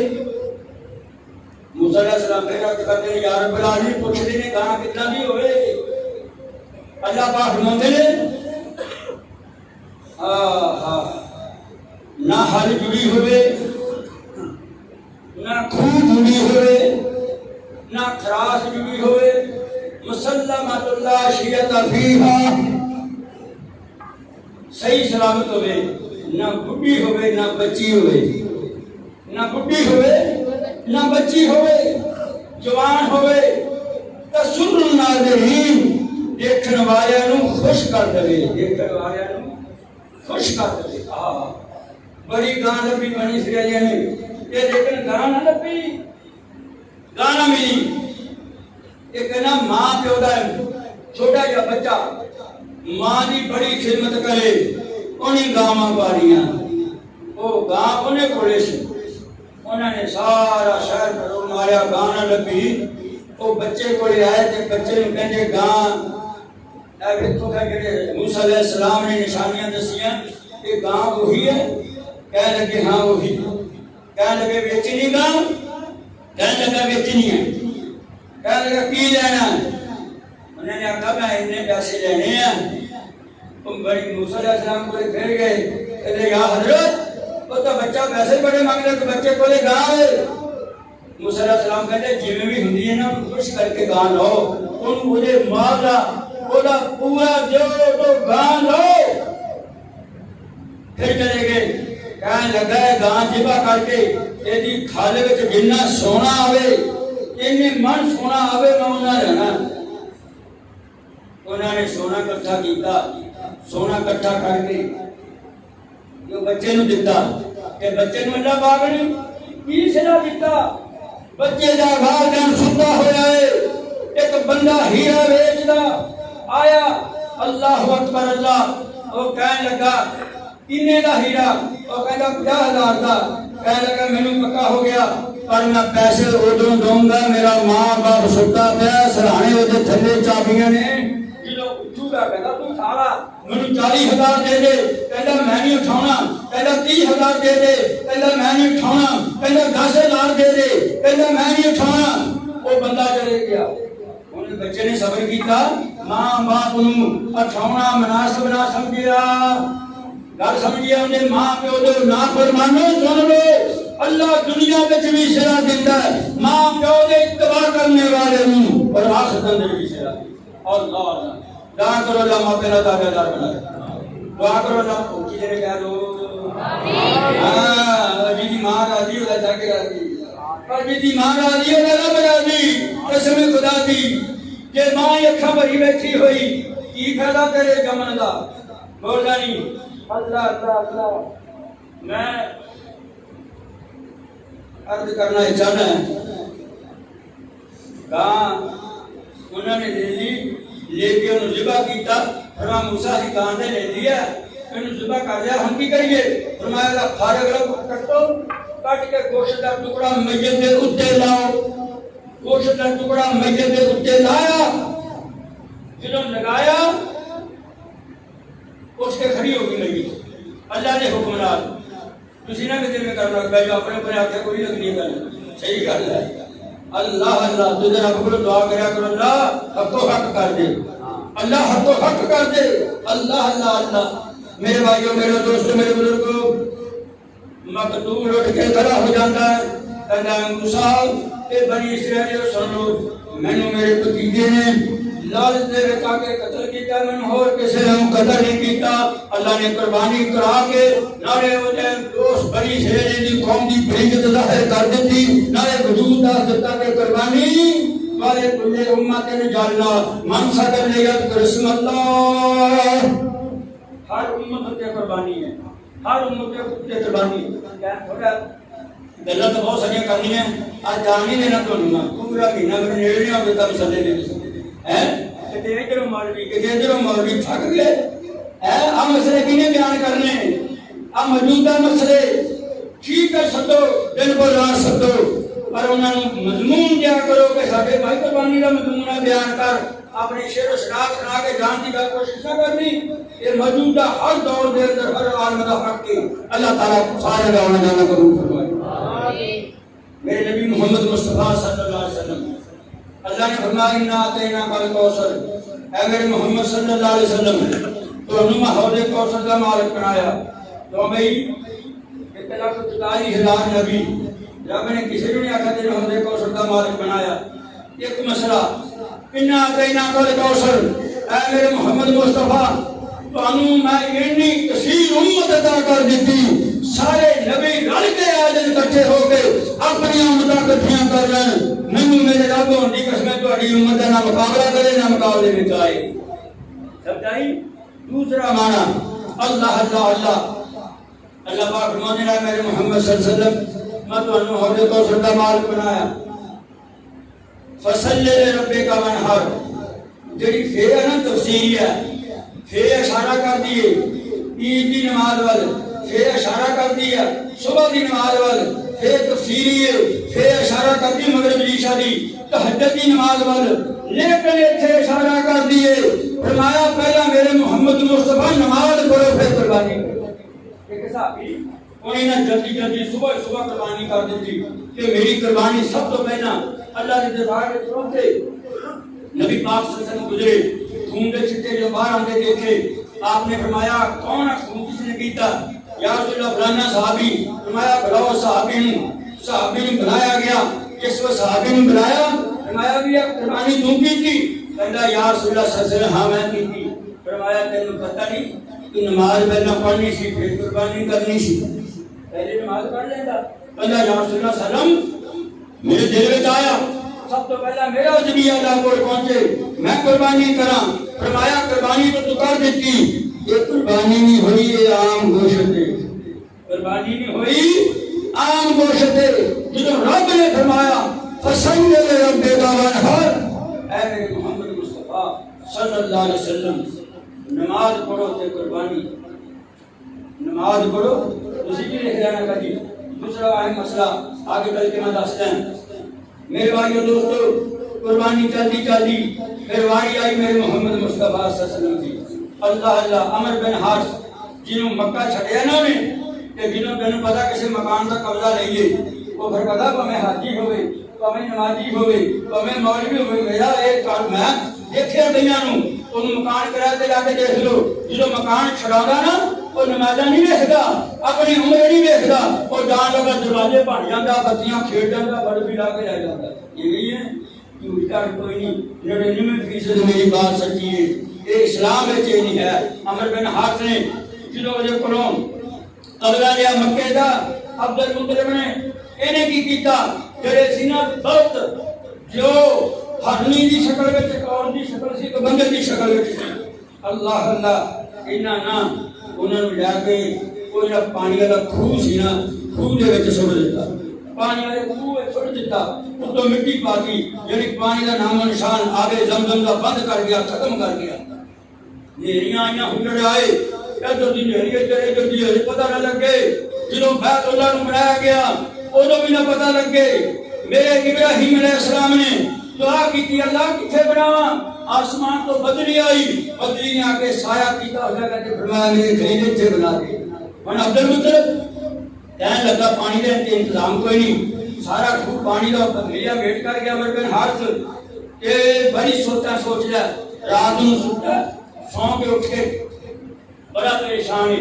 موسیٰ علیہ السلام کہنا کرتے ہیں یا رب العالمین پوچھتے ہیں کہاں کتنا دی ہوئے؟ اللہ پاک فرماتے ہیں نہ ہل جڑی ہوئے، نہ کھو جڑی ہوئے، نہ خراس جڑی ہوئے، مسلمۃ اللہ شیعت فیہا، صحیح سلامت ہوئے، نہ بڈی ہوئے نہ بچی ہوئے، نہ بڈی ہوئے نہ بچی ہوئے، جوان ہوئے، تسر الناظرین، دیکھن والے نو خوش کر دے، دیکھن والے نو خوش کر دے۔ بڑی گاں لبی بنی اسرائیلیاں نے، یہ لیکن گاں نہ لبی، گاں نہ ملی۔ ایک نا ماں پیو دا چھوٹا جا بچہ ماں دی بڑی خدمت کرے، انہیں گاواں باریاں، وہ گاں انہیں کھولے سے، انہوں نے سارا شہر پر ماریا، گاں نہ لبی۔ وہ بچے کو لے آئے تھے، بچے نے کہنے گاں موسیٰ علیہ السلام نے نشانیاں دسیاں کہ گاں وہی ہے، کہنے لگے ہاں وہی، کہنے لگے بیچنی گاں، کہنے لگا بیچنی ہے، کہنے لگا کی لینا ہے، انہوں نے کہا میں اتنے پیسے لینے ہیں۔ تم بڑی موسیٰ علیہ السلام کو پھر گئے، کہتے یا حضرت وہ تو بچہ پیسے بڑے مانگ رہے تو بچے کو لے گاں ہے۔ موسیٰ علیہ السلام کہتے جی میں بھی ہندی ہے نا خوش کر کے گاں لو، ان مجھے مالا بولا پورا جو تو گاں لو۔ پھر چلے گئے، کہنے لگا ہے گاں ذبح کر کے ایدی کھالے وچ جنہ سونا آوے، انہیں من سونا آوے میں انہاں رہنا۔ انہوں نے سونا کٹھا کیتا، سونا کٹھا کر کے جو بچے نو دیتا، کہ بچے نو اللہ پاک نے کی صلاح دیتا، بچے دا گھر جان ستا ہویا ہے، ایک بندہ ہیرا بیچدا آیا، اللہ اکبر اللہ، وہ کہنے لگا کنے دا ہیرا، وہ کہتا 50,000 دا، کہنے لگا میں نے پکا ہو گیا پر میں پیسے ادھوں دوں گا، میرا ماں باپ ستا پیا سرانے ادھے تھلے چابیاں نے، کہتا تو سارا میں 40,000 دے دے، کہتا میں نہیں اٹھاؤنا، کہتا 30,000 دے دے، کہتا میں نہیں اٹھاؤنا، کہتا 10,000 دے دے، کہتا میں نہیں اٹھاؤنا۔ وہ بندہ چلے گیا، انہیں بچے نے صبر کیتا، ماں باپ نو اٹھاؤنا مناسب نہ سمجھیا، گھر سمجھیا، انہیں ماں پیو دے نافرمانو سن لو، اللہ دنیا وچ بھی صلاح دیندا ہے ماں پیو دے اتباع کرنے والے نو، اور آخرت اندر بھی صلاح دیندا ہے۔ اللہ دعا کرو اللہ ماں پینا تابع دار بنائے، دعا کرو اللہ اونچی جنے کہہ دو آمین۔ جی دی ماں راضی ہو جا کے راضی، اور جی دی ماں راضی ہو جا رب راضی، قسم خدا دی کہ ماں اکھاں بھری بیٹھی ہوئی، کی فائدہ تیرے جمن دا، بولنا نہیں۔ اللہ اللہ اللہ، میں عرض کرنا چاہنا ہے، کہاں انہوں نے لے لی، لے کے انہوں ذبح کیتا، فرمایا موسیٰ ہی گاں نے لے لیا، انہوں ذبح کر دیا، ہم کی کریے؟ فرمایا اللہ فارغ رہو کٹو، کٹ کے گوشت کا ٹکڑا میت دے اتے لاؤ، گوشت کا ٹکڑا میت دے اتے لایا، جنہوں لگایا اس کے کھڑی ہو گئی میت، اللہ نے حکم نال، کسی نے بھی دل میں کرنا کہ اپنے اپنے آنکھیں کوئی لگ نہیں کرنا، صحیح کر ہے۔ اللہ اللہ تو ذرا بولو دعا کریا کرو اللہ حق و حق کر دے، اللہ حق و حق کر دے، اللہ اللہ اللہ میرے بھائیوں، میرے دوستوں، میرے بزرگوں، مقتول اٹھ کے کھڑا ہو جاتا ہے، کہتا ہے موسیٰ اے بنی اسرائیل سن لو، مینوں میرے بھتیجے نے لالچ دے وچ آ کے قتل کیتا، مینوں ہور کسے نے قتل نہیں کیتا، اللہ نے قربانی کرا کے نالے اس بنی اسرائیل دی قوم دی بریت ظاہر کر دیتی، نالے وجود دا دیتا کہ قربانی والے کل امت جعلنا من صدر لیت رسم اللہ، ہر امت کی قربانی ہے، ہر امت کی قربانی ہے۔ تھوڑا گلا تو بہت ساری کرنی ہے، آج جان نہیں دینا تو پورا مہینہ اگر نیڑے نہیں ہوگا تب سلے دے کتے ادھروں مولوی کتے ادھروں مولوی تھک گئے۔ آ مسئلے کنے بیان کرنے، آ موجودہ مسئلے ٹھیک ہے سدو، دل کو رات سدو، پر انہوں نے مضمون دیا کرو کہ ساڈے بھائی قربانی کا مضمون بیان کر، اپنے شعر و شعر سنا کے جان کی گل کوشش نہ کرنی۔ یہ موجودہ ہر دور دے اندر ہر عالم دا حق ہے، اللہ تعالیٰ سارے کا ہونا جانا قبول فرمائے۔ میرے نبی محمد مصطفیٰ صلی اللہ علیہ وسلم، اللہ نے فرمایا انا اعطیناک الکوثر، اے میرے محمد صلی اللہ علیہ وسلم تو میں حوض کوثر کا مالک بنایا۔ تو بھائی 1,44,000 نبی رب نے کسی نے نہیں آخا تیرے حوض کوثر کا مالک بنایا۔ ایک مسئلہ انا اعطیناک الکوثر، اے میرے محمد مصطفیٰ تانوں میں اتنی کثیر امت عطا کر دیتی، سارے نبی رل کے آجن کٹھے ہو کے اپنی امتاں کٹھیاں کر لین، مینوں میرے رب دی قسم تہاڈی امت دا نہ مقابلہ کرے نہ مقابلے وچ آئے۔ سمجھائی؟ دوسرا معنی اللہ اللہ اللہ اللہ پاک فرماتے ہیں میرے محمد صلی اللہ علیہ وسلم میں تانوں حوض کوثر دا مالک بنایا۔ فصل لربک وانحر، جڑی فے ہے نا تفسیری ہے، فے اشارہ کر دیے عید کی نماز وال، فے اشارہ کر دیا صبح کی نماز وال، فے تفسیری ہے، فے اشارہ کر دی مغرب عشاء دی تہجد کی نماز وال، لیکن اتنے اشارہ کر دیے فرمایا پہلا میرے محمد مصطفیٰ نماز پڑھو پھر قربانی کرو۔ ایک صحابی انہیں نہ جلدی جلدی صبح قربانی کر دیتی کہ میری قربانی سب تو پہلا اللہ کے دربار میں پہنچے۔ نبی پاک صلی اللہ علیہ وسلم گزرے، خون کے چھٹے جو باہر آتے دیکھے، آپ نے فرمایا کون ہے خون کس نے کیتا؟ یا رسول اللہ فلانا صحابی، فرمایا بلاؤ صحابی نے بلایا گیا، جس وہ صحابی نے بلایا فرمایا بھی قربانی تو کی تھی؟ کہتا یا رسول اللہ صلی اللہ علیہ وسلم ہاں میں کی تھی۔ فرمایا تینوں پتہ نہیں تو نماز پہلے پڑھنی سی پھر قربانی کرنی سی، پہلے نماز پڑھ لیتا؟ کہتا یا رسول اللہ صلی اللہ علیہ وسلم میرے دل میں آیا سب تو پہلا میرا ذریعہ اللہ کو پہنچے میں قربانی کراں۔ فرمایا قربانی تو کر دیتی، یہ قربانی نہیں ہوئی، یہ عام گوشت ہے، قربانی نہیں ہوئی عام گوشت ہے۔ جب رب نے فرمایا فصل لربک وانحر، اے میرے محمد مصطفیٰ صلی اللہ علیہ وسلم نماز پڑھو تے قربانی، نماز پڑھو اسی کی لکھ لینا کبھی۔ دوسرا اہم مسئلہ آگے چل کے میں دس دیں میرے بھائیو دوستو، قربانی چلتی چلتی پھر واری آئی میرے محمد مصطفیٰ صلی اللہ علیہ وسلم کی۔ اللہ اللہ عمر بن حارث جنہوں مکہ چھڑیا نا انہیں کہ جنہوں تینوں پتا کسی مکان کا قبضہ لئیے، وہ پھر پتا پہ حاجی ہوئے پہ نمازی ہوئے پہ مولوی ہوئے، میرا ایک کار میں دیکھے دنیانوں ان مکان کراتے جا کے دیکھ لو، جو مکان چھڑا دا نا وہ نمازہ نہیں دیکھتا، اپنی عمر نہیں دیکھتا، وہ جان لگا دروازے بن جاتا، بتیاں کھیڑ جاتا، بڑھ بھی لا کے رہ جاتا۔ یہی ہے جھوٹ کا کوئی نہیں، 99% میری بات سچی ہے، یہ اسلام ہے چیز نہیں ہے۔ عمر بن حارث نے جنہوں وجہ کروں قبضہ لیا مکے دا، عبد المطلب نے انہیں کی کیتا جڑے سینہ بلت جو ہرنی دی شکل وچ کون دی شکل سی تو بندر دی شکل وچ سی۔ اللہ اللہ انہاں نا انہاں نوں لے کے کوئی نہ پانی والا کھوہ سی نا، کھوہ دے وچ سٹ دتا، پانی والے کھوہ وچ سٹ دتا، اتوں مٹی پا دی، یعنی پانی دا نام و نشان آبے زمزم دا بند کر گیا، ختم کر گیا۔ نیریاں آئیاں ہلڑ آئے، ادھر دی نیری ادھر دی پتہ نہ لگے، جدوں بیت اللہ نوں بنایا گیا ادوں بھی نہ پتہ لگے۔ میرے ابراہیم علیہ السلام نے دعا کی اللہ کتنے بناواں؟ آسمان تو بدلی آئی، بدلی نے آ کے سایہ کیتا، اللہ نے فرمایا میرے خلیل اتنے بنا دے۔ ہن عبد المطلب کہنے لگا پانی کا انتظام کوئی نہیں، سارا خوب پانی کا لیا ویٹ کر گیا عمر بن حارث کہ بڑی سوچا سوچ لیا، رات نوں سوتا سو کے اٹھ کے بڑا پریشان ہے،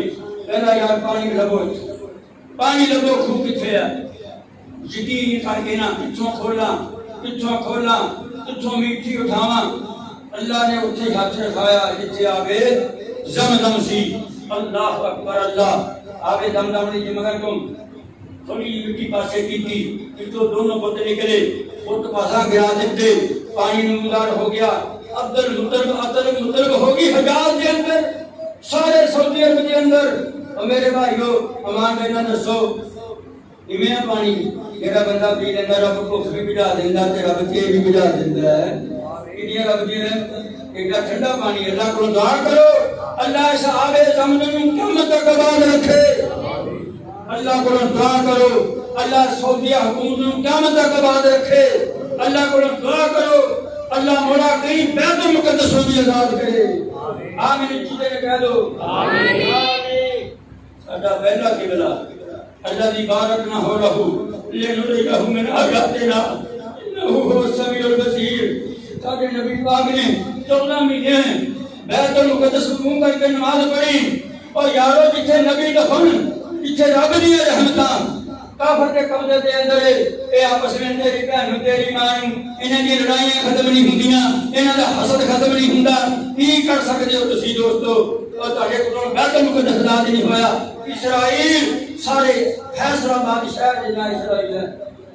کہنا یار پانی لگو خوہ کتنے ہے؟ یقین کر کے نا پچھوں کھولا میٹھی اٹھاواں، اللہ نے اتھے ہاتھ رکھایا جتھے آگے زمزم سی۔ اللہ اکبر، اللہ آگے زمزم نے جی مگر تم تھوڑی مٹی پاسے کی تھی تو دونوں بت نکلے، بت پاسا گرا دیتے، پانی نمودار ہو گیا۔ عبد المطلب ہوگی حجاز کے اندر، سارے سعودی عرب کے اندر۔ اور میرے بھائیو امان دینا دسو ایویں پانی جڑا بندہ پی لینا رب کو بھی بجا دیندا تے رب تے بھی بجا دیندا ہے۔ کنیا رب دی رحمت، ایڈا ٹھنڈا پانی اللہ کو دعا کرو اللہ اس آب زمزم قیامت تک آباد رکھے۔ اللہ کو دعا کرو اللہ سعودیہ حکومت کو قیامت تک آباد رکھے۔ اللہ کو دعا کرو اللہ مولا کہیں بیت المقدس کو بھی آزاد کرے۔ آمین چیزیں کہہ دو آمین۔ ساڈا پہلا قبلہ الذي باركنا حوله لنريه من آياتنا انه هو السميع البصير۔ ساڈے نبی پاک نے 14 مہینے بیت المقدس کو کر کے نماز پڑھی، اور یارو جتھے نبی دفن جتھے رب دی رحمتاں کافر دے قبضے دے اندر اے آپس میں تیری بہن تیری ماں انہاں دی لڑائیاں ختم نہیں ہوندیاں، انہاں دا حسد ختم نہیں ہوندا۔ کی کر سکدے ہو تسی دوستو؟ اور تہاڈے کولوں بیت المقدس آزاد نہیں ہویا۔ اسرائیل سارے فیصلہ آباد شہر جنا اسرائیل ہے،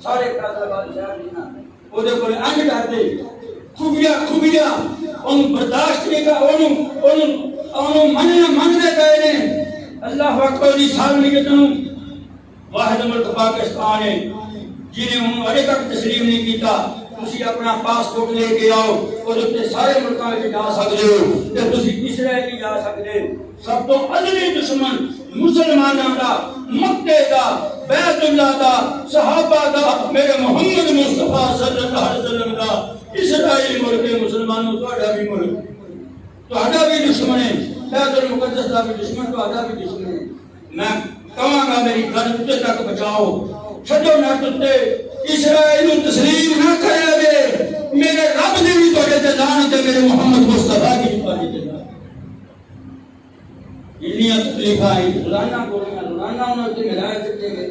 سارے فیصلہ آباد شہر جنا او دے کول انج کردے خوبیا ان برداشت نہیں کر اونوں مننے پے نے۔ اللہ اکبر دی سالمی کے تنوں واحد ملک پاکستان ہے جنہیں انہوں ابھی تک تسلیم نہیں کیتا۔ تسی اپنا پاسپورٹ لے کے آؤ، اور اتنے سارے ملکوں میں جا سکتے ہو، تے تسی اسرائیل نہیں جا سکتے۔ سب تو ازلی دشمن مسلمانوں دا، مکے دا، بیت اللہ دا، صحابہ دا، میرے محمد مصطفیٰ صلی اللہ علیہ وسلم دا اسرائیل ملک مسلمانوں تہاڈا بھی ملک تہاڈا بھی دشمن ہے، بیت المقدس دا بھی دشمن تہاڈا بھی دشمن ہے۔ میں کہاں گا میری گل اتنے تک بچاؤ، چھڈو نہ ٹوٹے، اسرائیل نو تسلیم نہ کرے گے، میرے رب دی بھی تہاڈے تے لعنت ہے، میرے محمد مصطفیٰ کی بھی تہاڈے تے لعنت۔ انیاں تکلیفاں روزانہ روزانہ انہاں تے ملائے کتے گئے،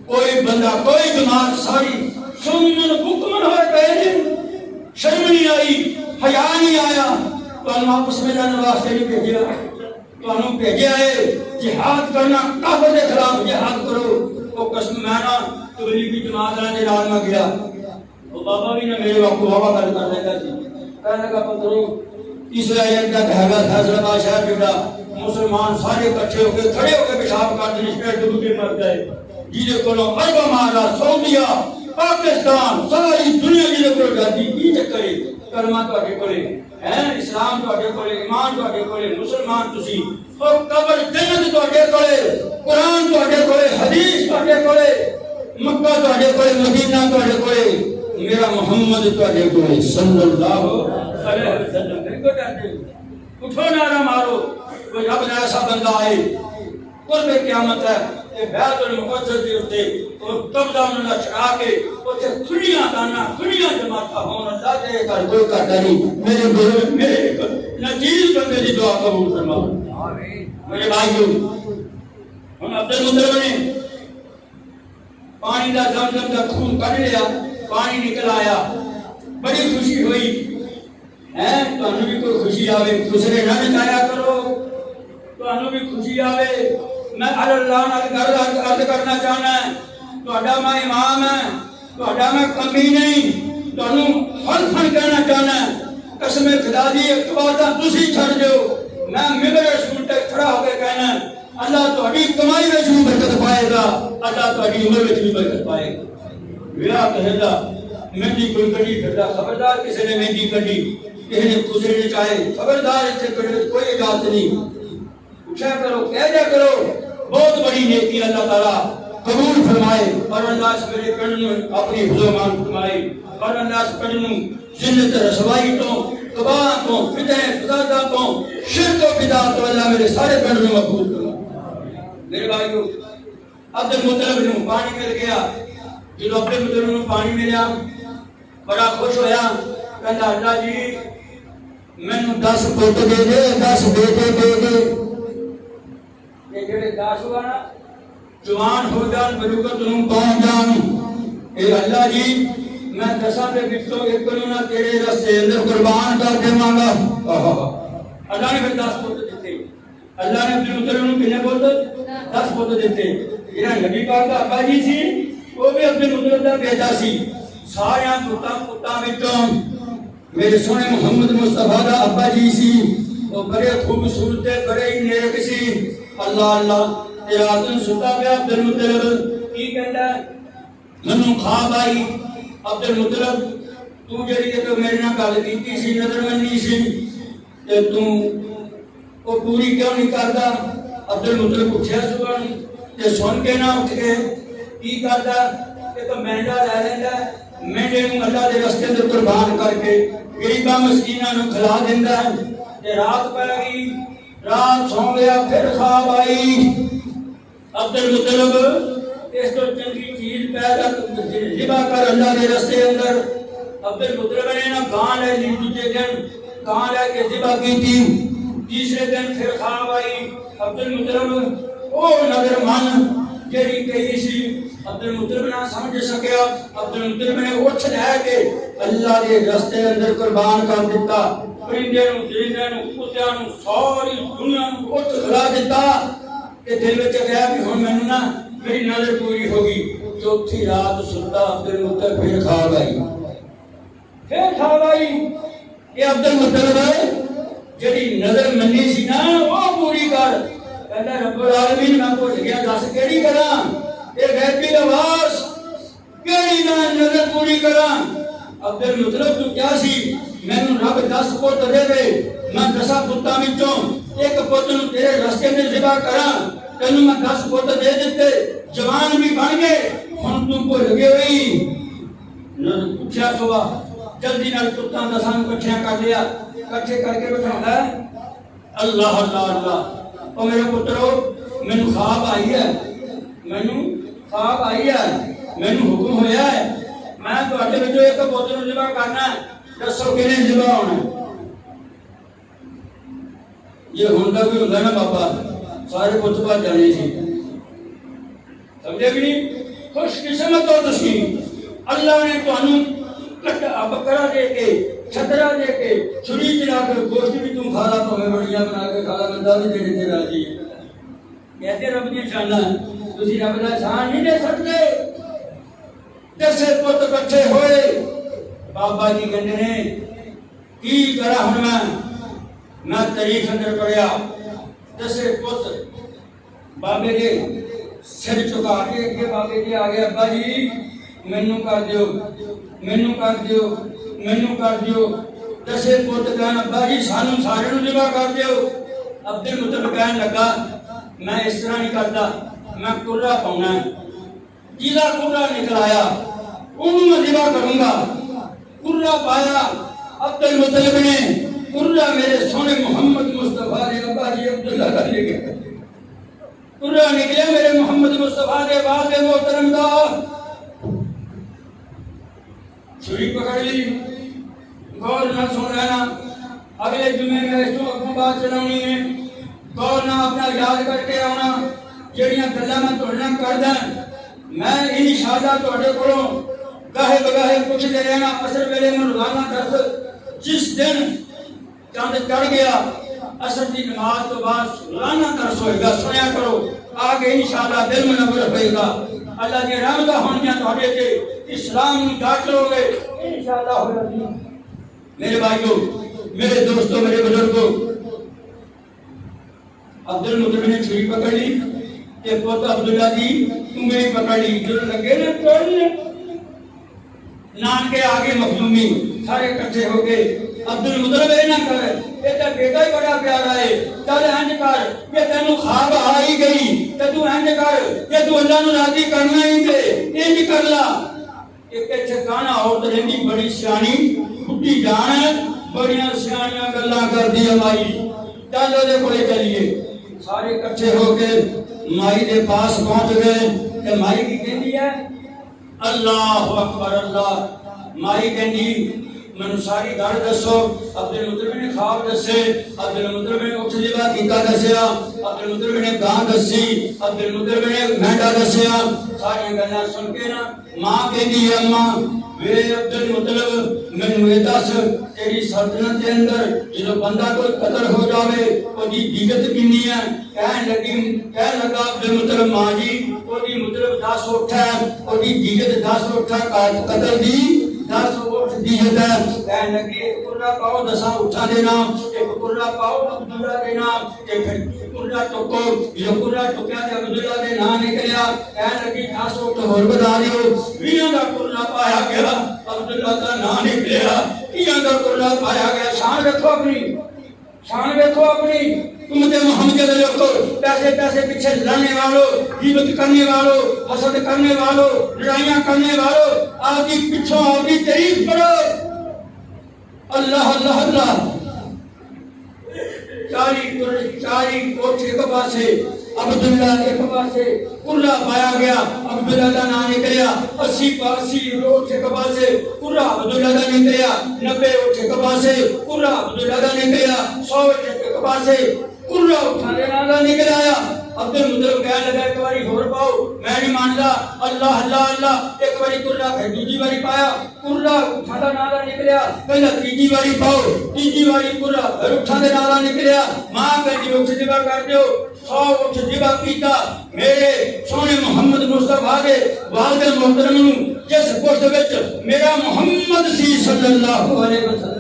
کوئی بندہ کوئی جماعت ساری سنن حکمن ہوئے پہلے شرم نہیں آئی، حیا نہیں آیا، تو آپس میں لڑنے واسطے نہیں بھیجا، تو بھیجا ہے جہاد کرنا، کافر کے خلاف جہاد کرو۔ وہ قسم میں نا تبلیغی جماعت والے نال میں گیا، وہ بابا بھی نہ میرے وقت بابا گل کر لگا سی، کہنے لگا پترو اسرائیل کا کہا فیصلہ کا شہر جڑا مسلمان سارے اکٹھے ہو کے کھڑے ہو کے پیشاب کرتے ہیں، پیٹ ڈب کے مر گئے، جہدے کولوں ارب مارا سعودیہ پاکستان ساری دنیا جہدے کول جاتی کی چکر ہے؟ کلمہ تہاڈے کولے ہے، اسلام تہاڈے کولے، ایمان تہاڈے کولے، مسلمان تسی، اور قبر جنت تہاڈے کولے، قرآن تہاڈے کولے، حدیث تہاڈے کولے، مکہ تہاڈے کولے، مدینہ تہاڈے کولے، میرا محمد تہاڈے کولے صلی اللہ علیہ وسلم۔ بالکل ڈرتے اٹھو نعرہ مارو، کوئی رب نے ایسا بندہ آئے قرب قیامت ہے کہ بیت المقدس کے اوتے اور قبضہ انہاں دا چھڑا کے اوتھے کھلیاں دانا کھلیاں جماعتاں ہون، اللہ دے کر کوئی گھاٹا نہیں۔ میرے بزرگ میرے نچیز بندے دی دعا قبول فرما آمین۔ میرے بھائیو ہن عبد المطلب نے پانی دا زمزم دا خون کڈ لیا، پانی نکل آیا، بڑی خوشی ہوئی ہے۔ تانوں بھی کوئی خوشی آوے دوسرے نہ نکایا کرو، تانوں بھی خوشی آوے۔ میں اللہ نال عرض کرنا چاہنا ہے، تہاڈا میں امام ہے، تہاڈا میں کمی نہیں، تانوں حلفاً کہنا چاہنا ہے، قسم خدا دی اقتباساں تسی چھڑ دیو، میں ممبر رسول تے کھڑا ہو کے کہنا ہے اللہ تہاڈی کمائی وچ بھی برکت پائے گا، اللہ تہاڈی عمر وچ بھی برکت پائے گا۔ ویاہ کہندا مہندی کوئی کڈی پھردا، خبردار کسی نے مہندی کڈی، کسی نے خسرے چاہے، خبردار اتنے کوئی اجازت نہیں۔ اٹھا کرو، کہہ جا کرو، بہت بڑی نیکی اللہ تعالیٰ قبول فرمائے، اور اللہ اس میرے پڑھنوں اپنی حضومان فرمائے، اور اللہ اس پڑھنوں ذلت رسوائی تو تباہ تو فتنے فسادہ تو شرک و بدعت تو اللہ میرے سارے پڑھنوں مقبول فرمائے۔ میرے بھائیو عبد المطلب نے پانی مل گیا، جب عبد المطلب نے پانی ملیا بڑا خوش ہویا، کہتا اللہ جی مینوں 10 پوت دے دے، 10 بیٹے دے دے، یہ جڑے 10 ہوا نا جوان ہو جان بلوغت نوں پہنچ جان اے اللہ جی میں 10 دے وچوں ایک نوں نہ تیرے راستے اندر قربان کر دیواں گا اللہ نے پھر 10 پتر دیتے اللہ نے عبد المطلب نوں کنے پتر 10 پتر دیتے جڑا نبی پاک دا ابا جی سی وہ بھی عبد المطلب دا بیٹا سی سارے پتاں وچوں میرے سونے محمد مصطفیٰ دا ابا جی سی وہ بڑے خوبصورت بڑے ہی نیک سی اللہ اللہ رات نوں ستا پیا عبد المطلب کی کہندا ہے منوں خواب آئی عبد المطلب تو جڑی تے میرے نال گل کیتی سی نظر منی سی تے تو وہ پوری کیوں نہیں کردا عبد المطلب اٹھیا صبح تے سن کے نہ اٹھ کے کی کردا کہ تو مینڈا لے لیندا مینڈے نوں اللہ دے راستے تے قربان کر کے غریباں مسکیناں نوں کھلا دیندا ہے تے رات پہ گئی رات سو گیا پھر خواب آئی عبد المطلب اس تو چنگی چیز پیدا ذبح کر اللہ کے راستے اندر عبد المطلب نے نا گاں لے لی دوسرے دن گاں لے کے ذبح کی تھی تیسرے دن پھر خواب آئی عبد المطلب او نظر من جڑی کہی سی عبد المطلب نہ سمجھ سکیا عبد المطلب نے اٹھ لے کے اللہ کے راستے اندر قربان کر دیتا پرندے نوں درندے نوں کتیاں نوں ساری دنیا نوں اٹھ کھلا دیتا کہ دل وچ گیا کہ ہن مینوں نا میری نظر پوری ہوگی چوتھی رات ستا عبد المطلب پھر خواب آئی کہ عبد المطلب جڑی نظر منی سی نا وہ پوری کر کہندا رب العالمین میں بھول گیا دس کیڑی کراں اے غیبی آواز کیڑی میں نظر پوری کراں عبد المطلب تو کیا سی مینوں رب 10 پت دے دے میں 10 پتاں وچوں ایک پت نوں تیرے راستے تے ذبح کراں تینوں میں 10 پت دے دتے جوان بھی بن گئے ہن تو بھول گئے ہوئی نہ پوچھا سوا جلدی نال پتاں 10 نوں اکٹھے کر لیا اکٹھے کر کے بٹھاوندا ہے اللہ اللہ اللہ او میرے پترو مینوں خواب آئی ہے مینوں خواب آئی ہے مینوں حکم ہویا ہے میں تواڈے وچوں ایک پت نوں ذبح کرنا ہے دسو کنے ذبح ہونا یہ ہوندا کوئی ہوندا نا بابا سارے پت پا جانے سی سمجھے بھی نہیں خوش قسمت ہو تسی اللہ نے تانوں کٹا بکرا دے کے چھترا دے کے چھری چلا کے گوشت بھی تم کھا لا پوے بڑیاں بنا کے کھا لا بندہ بھی تیرے تے راضی کہتے رب دی شان تسی رب دا شان نہیں دے سکتے جیسے پت کٹھے ہوئے بابا جی کہندے نے کی کرا ہن میں تاریخ اندر پڑھیا جیسے پت بابے دے سر چکا کے کہ بابے جی آگے ابا جی مینوں کر دیو مینوں کر دیو مینوں کر دیو جیسے پت کہن ابا جی سانوں سارے نوں ذبح کر دیو عبد المطلب کہن لگا میں اس طرح نہیں کرتا میں قرہ پاؤنا جیلا قرہ نکل آیا انہوں میں ذبح کروں گا قرہ پایا عبد المطلب نے قرہ میرے سونے محمد مصطفیٰ نے ابا جی عبداللہ کا لے گئے قرہ نکلے میرے محمد مصطفیٰ نے بات محترم دا چھری پکڑ لی غور نہ سن رہنا اگلے جمعے میں اس کو اپنی بات چلاؤنی ہے غور نہ اپنا یاد کر کے آنا جڑیاں گلاں میں تھوڑے نال کردا میں انشاءاللہ تواڈے کولوں گاہے بگاہے پوچھدے رہنا اثر ویلے میں روزانہ درس جس دن چاند چڑھ گیا اثر دی نماز تو بعد روزانہ درس ہوئے گا سنیا کرو آگے انشاءاللہ دل منور ہوئے گا اللہ دی رحمت ہونیاں تواڈے تے اسلام نوں ڈاٹ لو گے انشاءاللہ ہوگا میرے بھائیو میرے دوستو میرے بزرگو عبد المطلب نے چھری پکڑ لی کہ پوتا عبداللہ دی انگلی پکڑ لی جو لگے نا توڑنے نان کے آگے مخدومی سارے کٹھے ہو گئے عبد المطلب اے نہ کر یہ تے بیٹا ہی بڑا پیارا ہے چل انج کر یہ تینوں خواب آئی گئی تے تو انج کر یہ تو اللہ نوں راضی کرنا ہی تے انج کر لا ایک ٹھکانا اور رہندی بڑی سیانی بڈھی جان بڑیاں سیانیاں گلاں کردی مائی چل دے کولے چلیے سارے کٹھے ہو کے مائی دے پاس پہنچ گئے کہ مائی کی کہندی ہے اللہ اکبر اللہ مائی کہندی میں ساری گل دسو عبد المطلب نے خواب دسے عبد المطلب نے اٹھ ذبح کیتا دسیا عبد المطلب نے گاں دسی عبد المطلب نے مینڈا دسیا ساری گلاں سن کے نا ماں کہندی ہے اماں وے عبد المطلب مینوں یہ دس تیری سلطنت کے اندر جدوں بندہ کوئی قتل ہو جاوے اودی دیت کتنی ہے کہن لگا عبد المطلب ماں جی اودی مطلب 10 اٹھ ہے اودی دیت 10 اٹھ قتل دی 10 اٹھ دیت ہے کہن لگی ایک قرہ پاؤ 10 اٹھا دے نام ایک قرہ پاؤ عبداللہ دے نام ایک قرہ ٹکو یہ قرہ ٹکیا تے عبداللہ دے نام نکلیا کہن لگی 10 اٹھ اور بتا دیو 20 دا قرہ پایا گیا عبداللہ دا نام نکلیا 30 دا قرہ پایا گیا شان رکھو اپنی امت محمد کے لوگوں پیسے پیچھے لڑنے والوں غیبت کرنے والوں حسد کرنے والوں لڑائیاں کرنے والوں آپ کی پیچھوں آپ کی تعریف کرو اللہ اللہ اللہ چاری کوٹھ ایک پاسے عبداللہ ایک پاسے قرہ پایا گیا عبداللہ کا نام نکلیا 80 اٹھ ایک پاسے قرہ عبداللہ کا نکلیا 90 اٹھ ایک پاسے قرہ عبداللہ کا نکلیا 100 ایک پاسے قرہ اٹھانے نالا نکل آیا عبد المطلب کہنے لگا ایک باری ہور پاؤ میں نہیں مانتا اللہ اللہ اللہ ایک باری قرہ پھر دوسری باری پایا قرہ اٹھانا نالا نکلیا کہنا تیجی باری پاؤ تیجی باری قرہ پھر اٹھانے نالا نکلیا ماں کہتی اٹھ ذبح کر دیو 100 اٹھ ذبح کیتا میرے سونے محمد مصطفیٰ دے والد محترم جس گوشت وچ میرا محمد سی صلی اللہ علیہ وسلم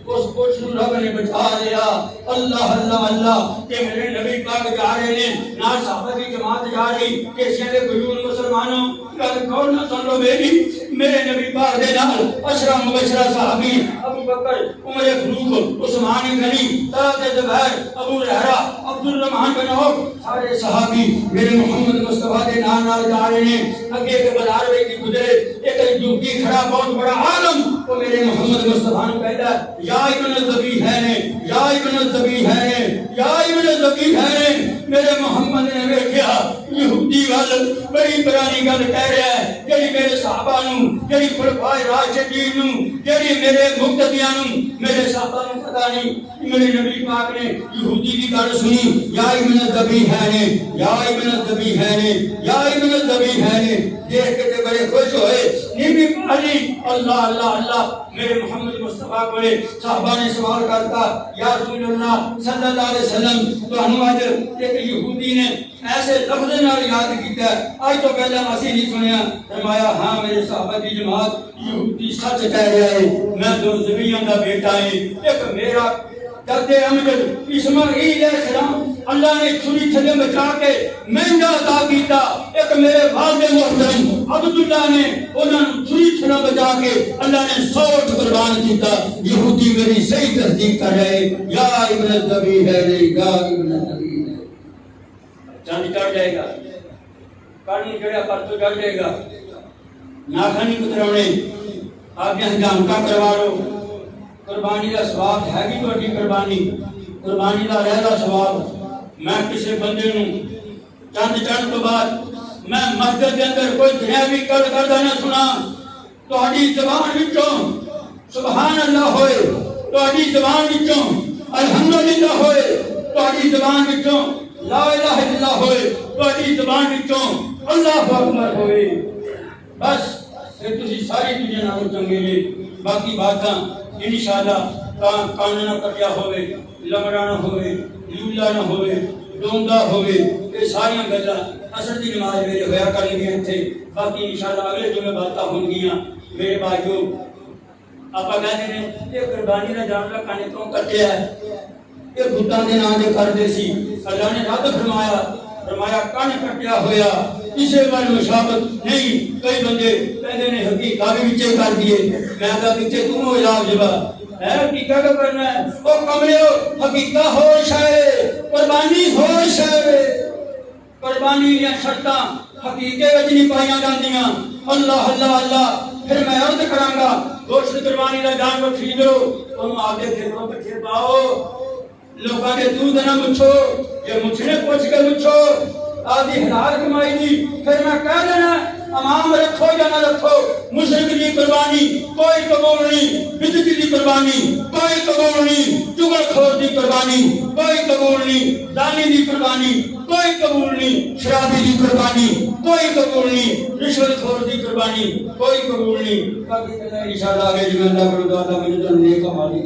اس کوچ نو رب نے بچا لیا اللہ اللہ اللہ کہ میرے نبی پاک جا رہے ہیں نال صحابہ کی جماعت جا رہی کہ سیدے قیوم مسلمانوں گل کون نہ سن لو میرے نبی پاک دے نال عشرہ مبشرہ صحابی ابو بکر عمر فاروق عثمان غنی طلحہ زبیر ابو ہریرہ عبد الرحمن بن عوف سارے صحابی میرے محمد مصطفیٰ دے نال جا رہے ہیں اگے کے بازار وچ گزرے ایک جوگی کھڑا بہت بڑا عالم وہ میرے محمد مصطفیٰ نے کہتا یا ابن الذبیحین یا ابن الذبیحین یا ابن الذبیحین میرے محمد نے ویکھیا یہودی وال بڑی پرانی گل کہہ رہا ہے جڑی میرے صحابہ نوں جڑی خلفائے راشدین نوں جڑی میرے مقتدیاں نوں میرے صحابہ نوں پتہ نہیں میرے نبی پاک نے یہودی کی گل سنی یا ابن الذبیحین یا ابن الذبیحین یا ابن الذبیحین دیکھ کے بڑے خوش ہوئے نبی علی اللہ اللہ اللہ میرے محمد مصطفیٰ کو صحابہ نے سوال کرتا یا رسول اللہ صلی اللہ علیہ وسلم تو ہمیں ایک یہودی نے ایسے لفظ نال یاد کیتا ہے آج تو پہلے اسی نہیں سنیا فرمایا ہاں میرے صحابہ کی جماعت یہودی سچ کہہ رہا ہے میں دو ذبیحہ دا بیٹا ہے ایک میرا جد امجد اسماعیل علیہ السلام اللہ نے چھری تھلے بچا کے مہنگا عطا کیتا ایک میرے والد محترم عبداللہ نے انہوں نے چھری تھلے بچا کے اللہ نے 100 قربان کیتا یہودی میری صحیح تصدیق کر رہے یا ابن الذبیحین یا ابن الذبیحین چاند چڑھ جائے گا کانی چڑھا پرسوں چڑھ جائے گا ناخنی کترونے آپ یہاں جانکا کروا لو قربانی کا ثواب ہے بھی توڑی قربانی کا رہا ثواب میں کسی بندے نوں چند چند تو بعد میں مسجد کے اندر کوئی دنیاوی کردہ نہ سنا تہاڈی زبان وچوں سبحان اللہ ہوئے تہاڈی زبان وچوں الحمدللہ ہوئے تہاڈی زبان وچوں لا الہ الا اللہ ہوئے تہاڈی زبان وچوں اللہ اکبر ہوئے بس پھر تسی ساری دنیا نال چنگے نے باقی باتاں انشاءاللہ کان نہ کٹیا ہوئے لمڑا نہ ہوئے لولا نہ ہوئے ڈونگا ہوئے یہ ساری گلاں اثر دی نماز میرے ہویا کرن گے تھے باقی انشاءاللہ اگلے جمعے باتاں ہون گیاں میرے بھائیو آپا کہتے ہیں یہ قربانی دا جانورا کانے کیوں کٹیا ہے یہ بتاں دے نام دے کردے سی اللہ نے رد فرمایا کان کٹیا ہویا اسے وال مشابت نہیں کئی بندے کہندے نے حقیقت بھی وچے کر دیے میں کہا وچے تم ہو جاؤ جبا ہے حقیقت کا کرنا ہے او کملیو حقیقت ہو شے قربانی ہو شے قربانی یا شرطاں حقیقت وچ نہیں پائیاں جاندیاں اللہ اللہ اللہ پھر میں عرض کراں گا گوشت قربانی دا جانور خریدو تم آگے پھرو بچے پاؤ لوکاں دے دودھ نہ مچھو یہ مچھنے پوچھ کے مچھو آدھی حلال کمائی دی پھر میں کہہ دینا امام رکھو یا نہ رکھو مشرک دی قربانی کوئی قبول نہیں بدعت دی قربانی کوئی قبول نہیں، چغل خور دی قربانی کوئی قبول نہیں، دانی دی قربانی کوئی قبول نہیں، شرابی دی قربانی کوئی قبول نہیں، رشوت خور دی قربانی کوئی قبول نہیں۔ باقی اشارہ آگے جو اللہ کو دعا مجھے تو نیک مالی